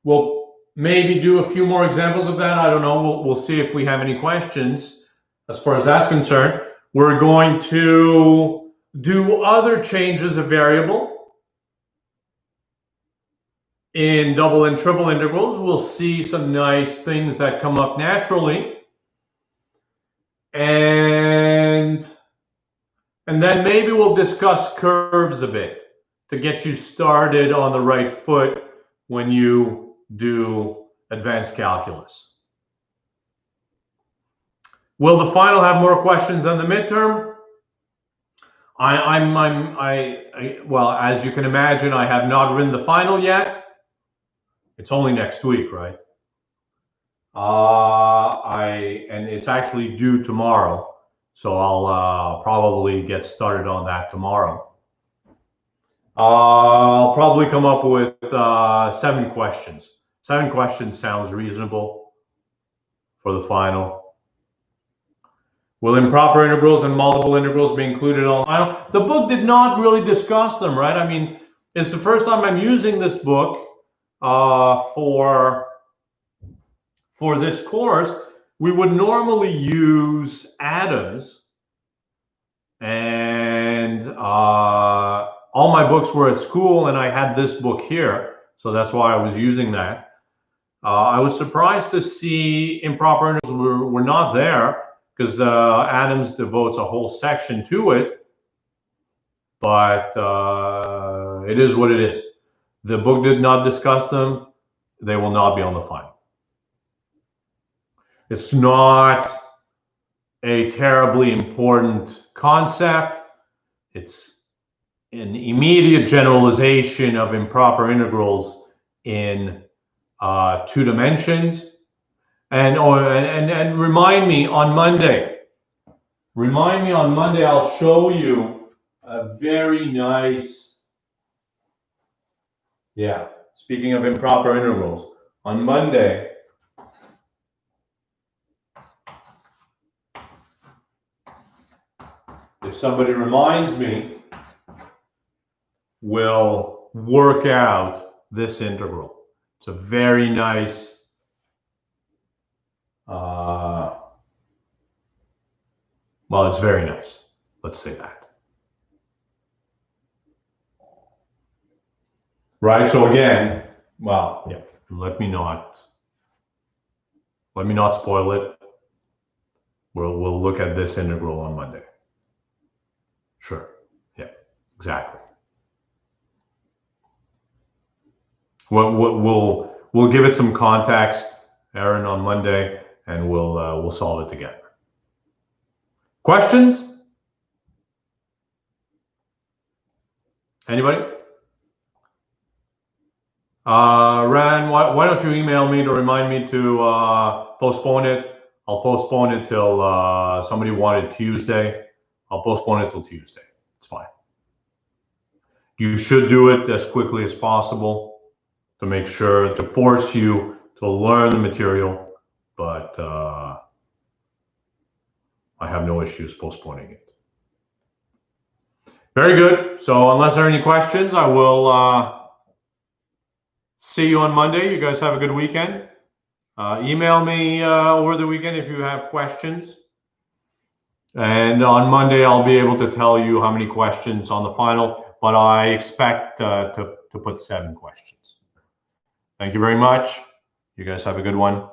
We'll maybe do a few more examples of that. I don't know. We'll see if we have any questions as far as that's concerned. We're going to do other changes of variable. In double and triple integrals, we'll see some nice things that come up naturally. And then maybe we'll discuss curves a bit to get you started on the right foot when you do advanced calculus. Will the final have more questions than the midterm? Well, as you can imagine, I have not written the final yet. It's only next week, right? And it's actually due tomorrow, so I'll probably get started on that tomorrow. I'll probably come up with 7 questions. 7 questions sounds reasonable for the final. Will improper integrals and multiple integrals be included on the final? The book did not really discuss them, right? I mean, it's the first time I'm using this book for this course. We would normally use atoms, and all my books were at school, and I had this book here, so that's why I was using that. I was surprised to see improper integrals were not there. because Adams devotes a whole section to it, but it is what it is. The book did not discuss them. They will not be on the final. It's not a terribly important concept. It's an immediate generalization of improper integrals in 2 dimensions. And remind me on Monday. Remind me on Monday, I'll show you a very nice, yeah, speaking of improper integrals, on Monday, if somebody reminds me, we'll work out this integral. It's a very nice, well, it's very nice. Let's say that. Right, so again, well, yeah, let me not spoil it. We'll look at this integral on Monday. Sure, yeah, exactly. We'll give it some context, Aaron, on Monday, and we'll solve it together. Questions? Anybody? Ran, why don't you email me to remind me to postpone it? I'll postpone it till somebody wanted Tuesday. I'll postpone it till Tuesday. It's fine. You should do it as quickly as possible to make sure, to force you to learn the material, but I have no issues postponing it. Very good. So unless there are any questions, I will see you on Monday. You guys have a good weekend. Email me over the weekend if you have questions. And on Monday, I'll be able to tell you how many questions on the final, but I expect to put 7 questions. Thank you very much. You guys have a good one.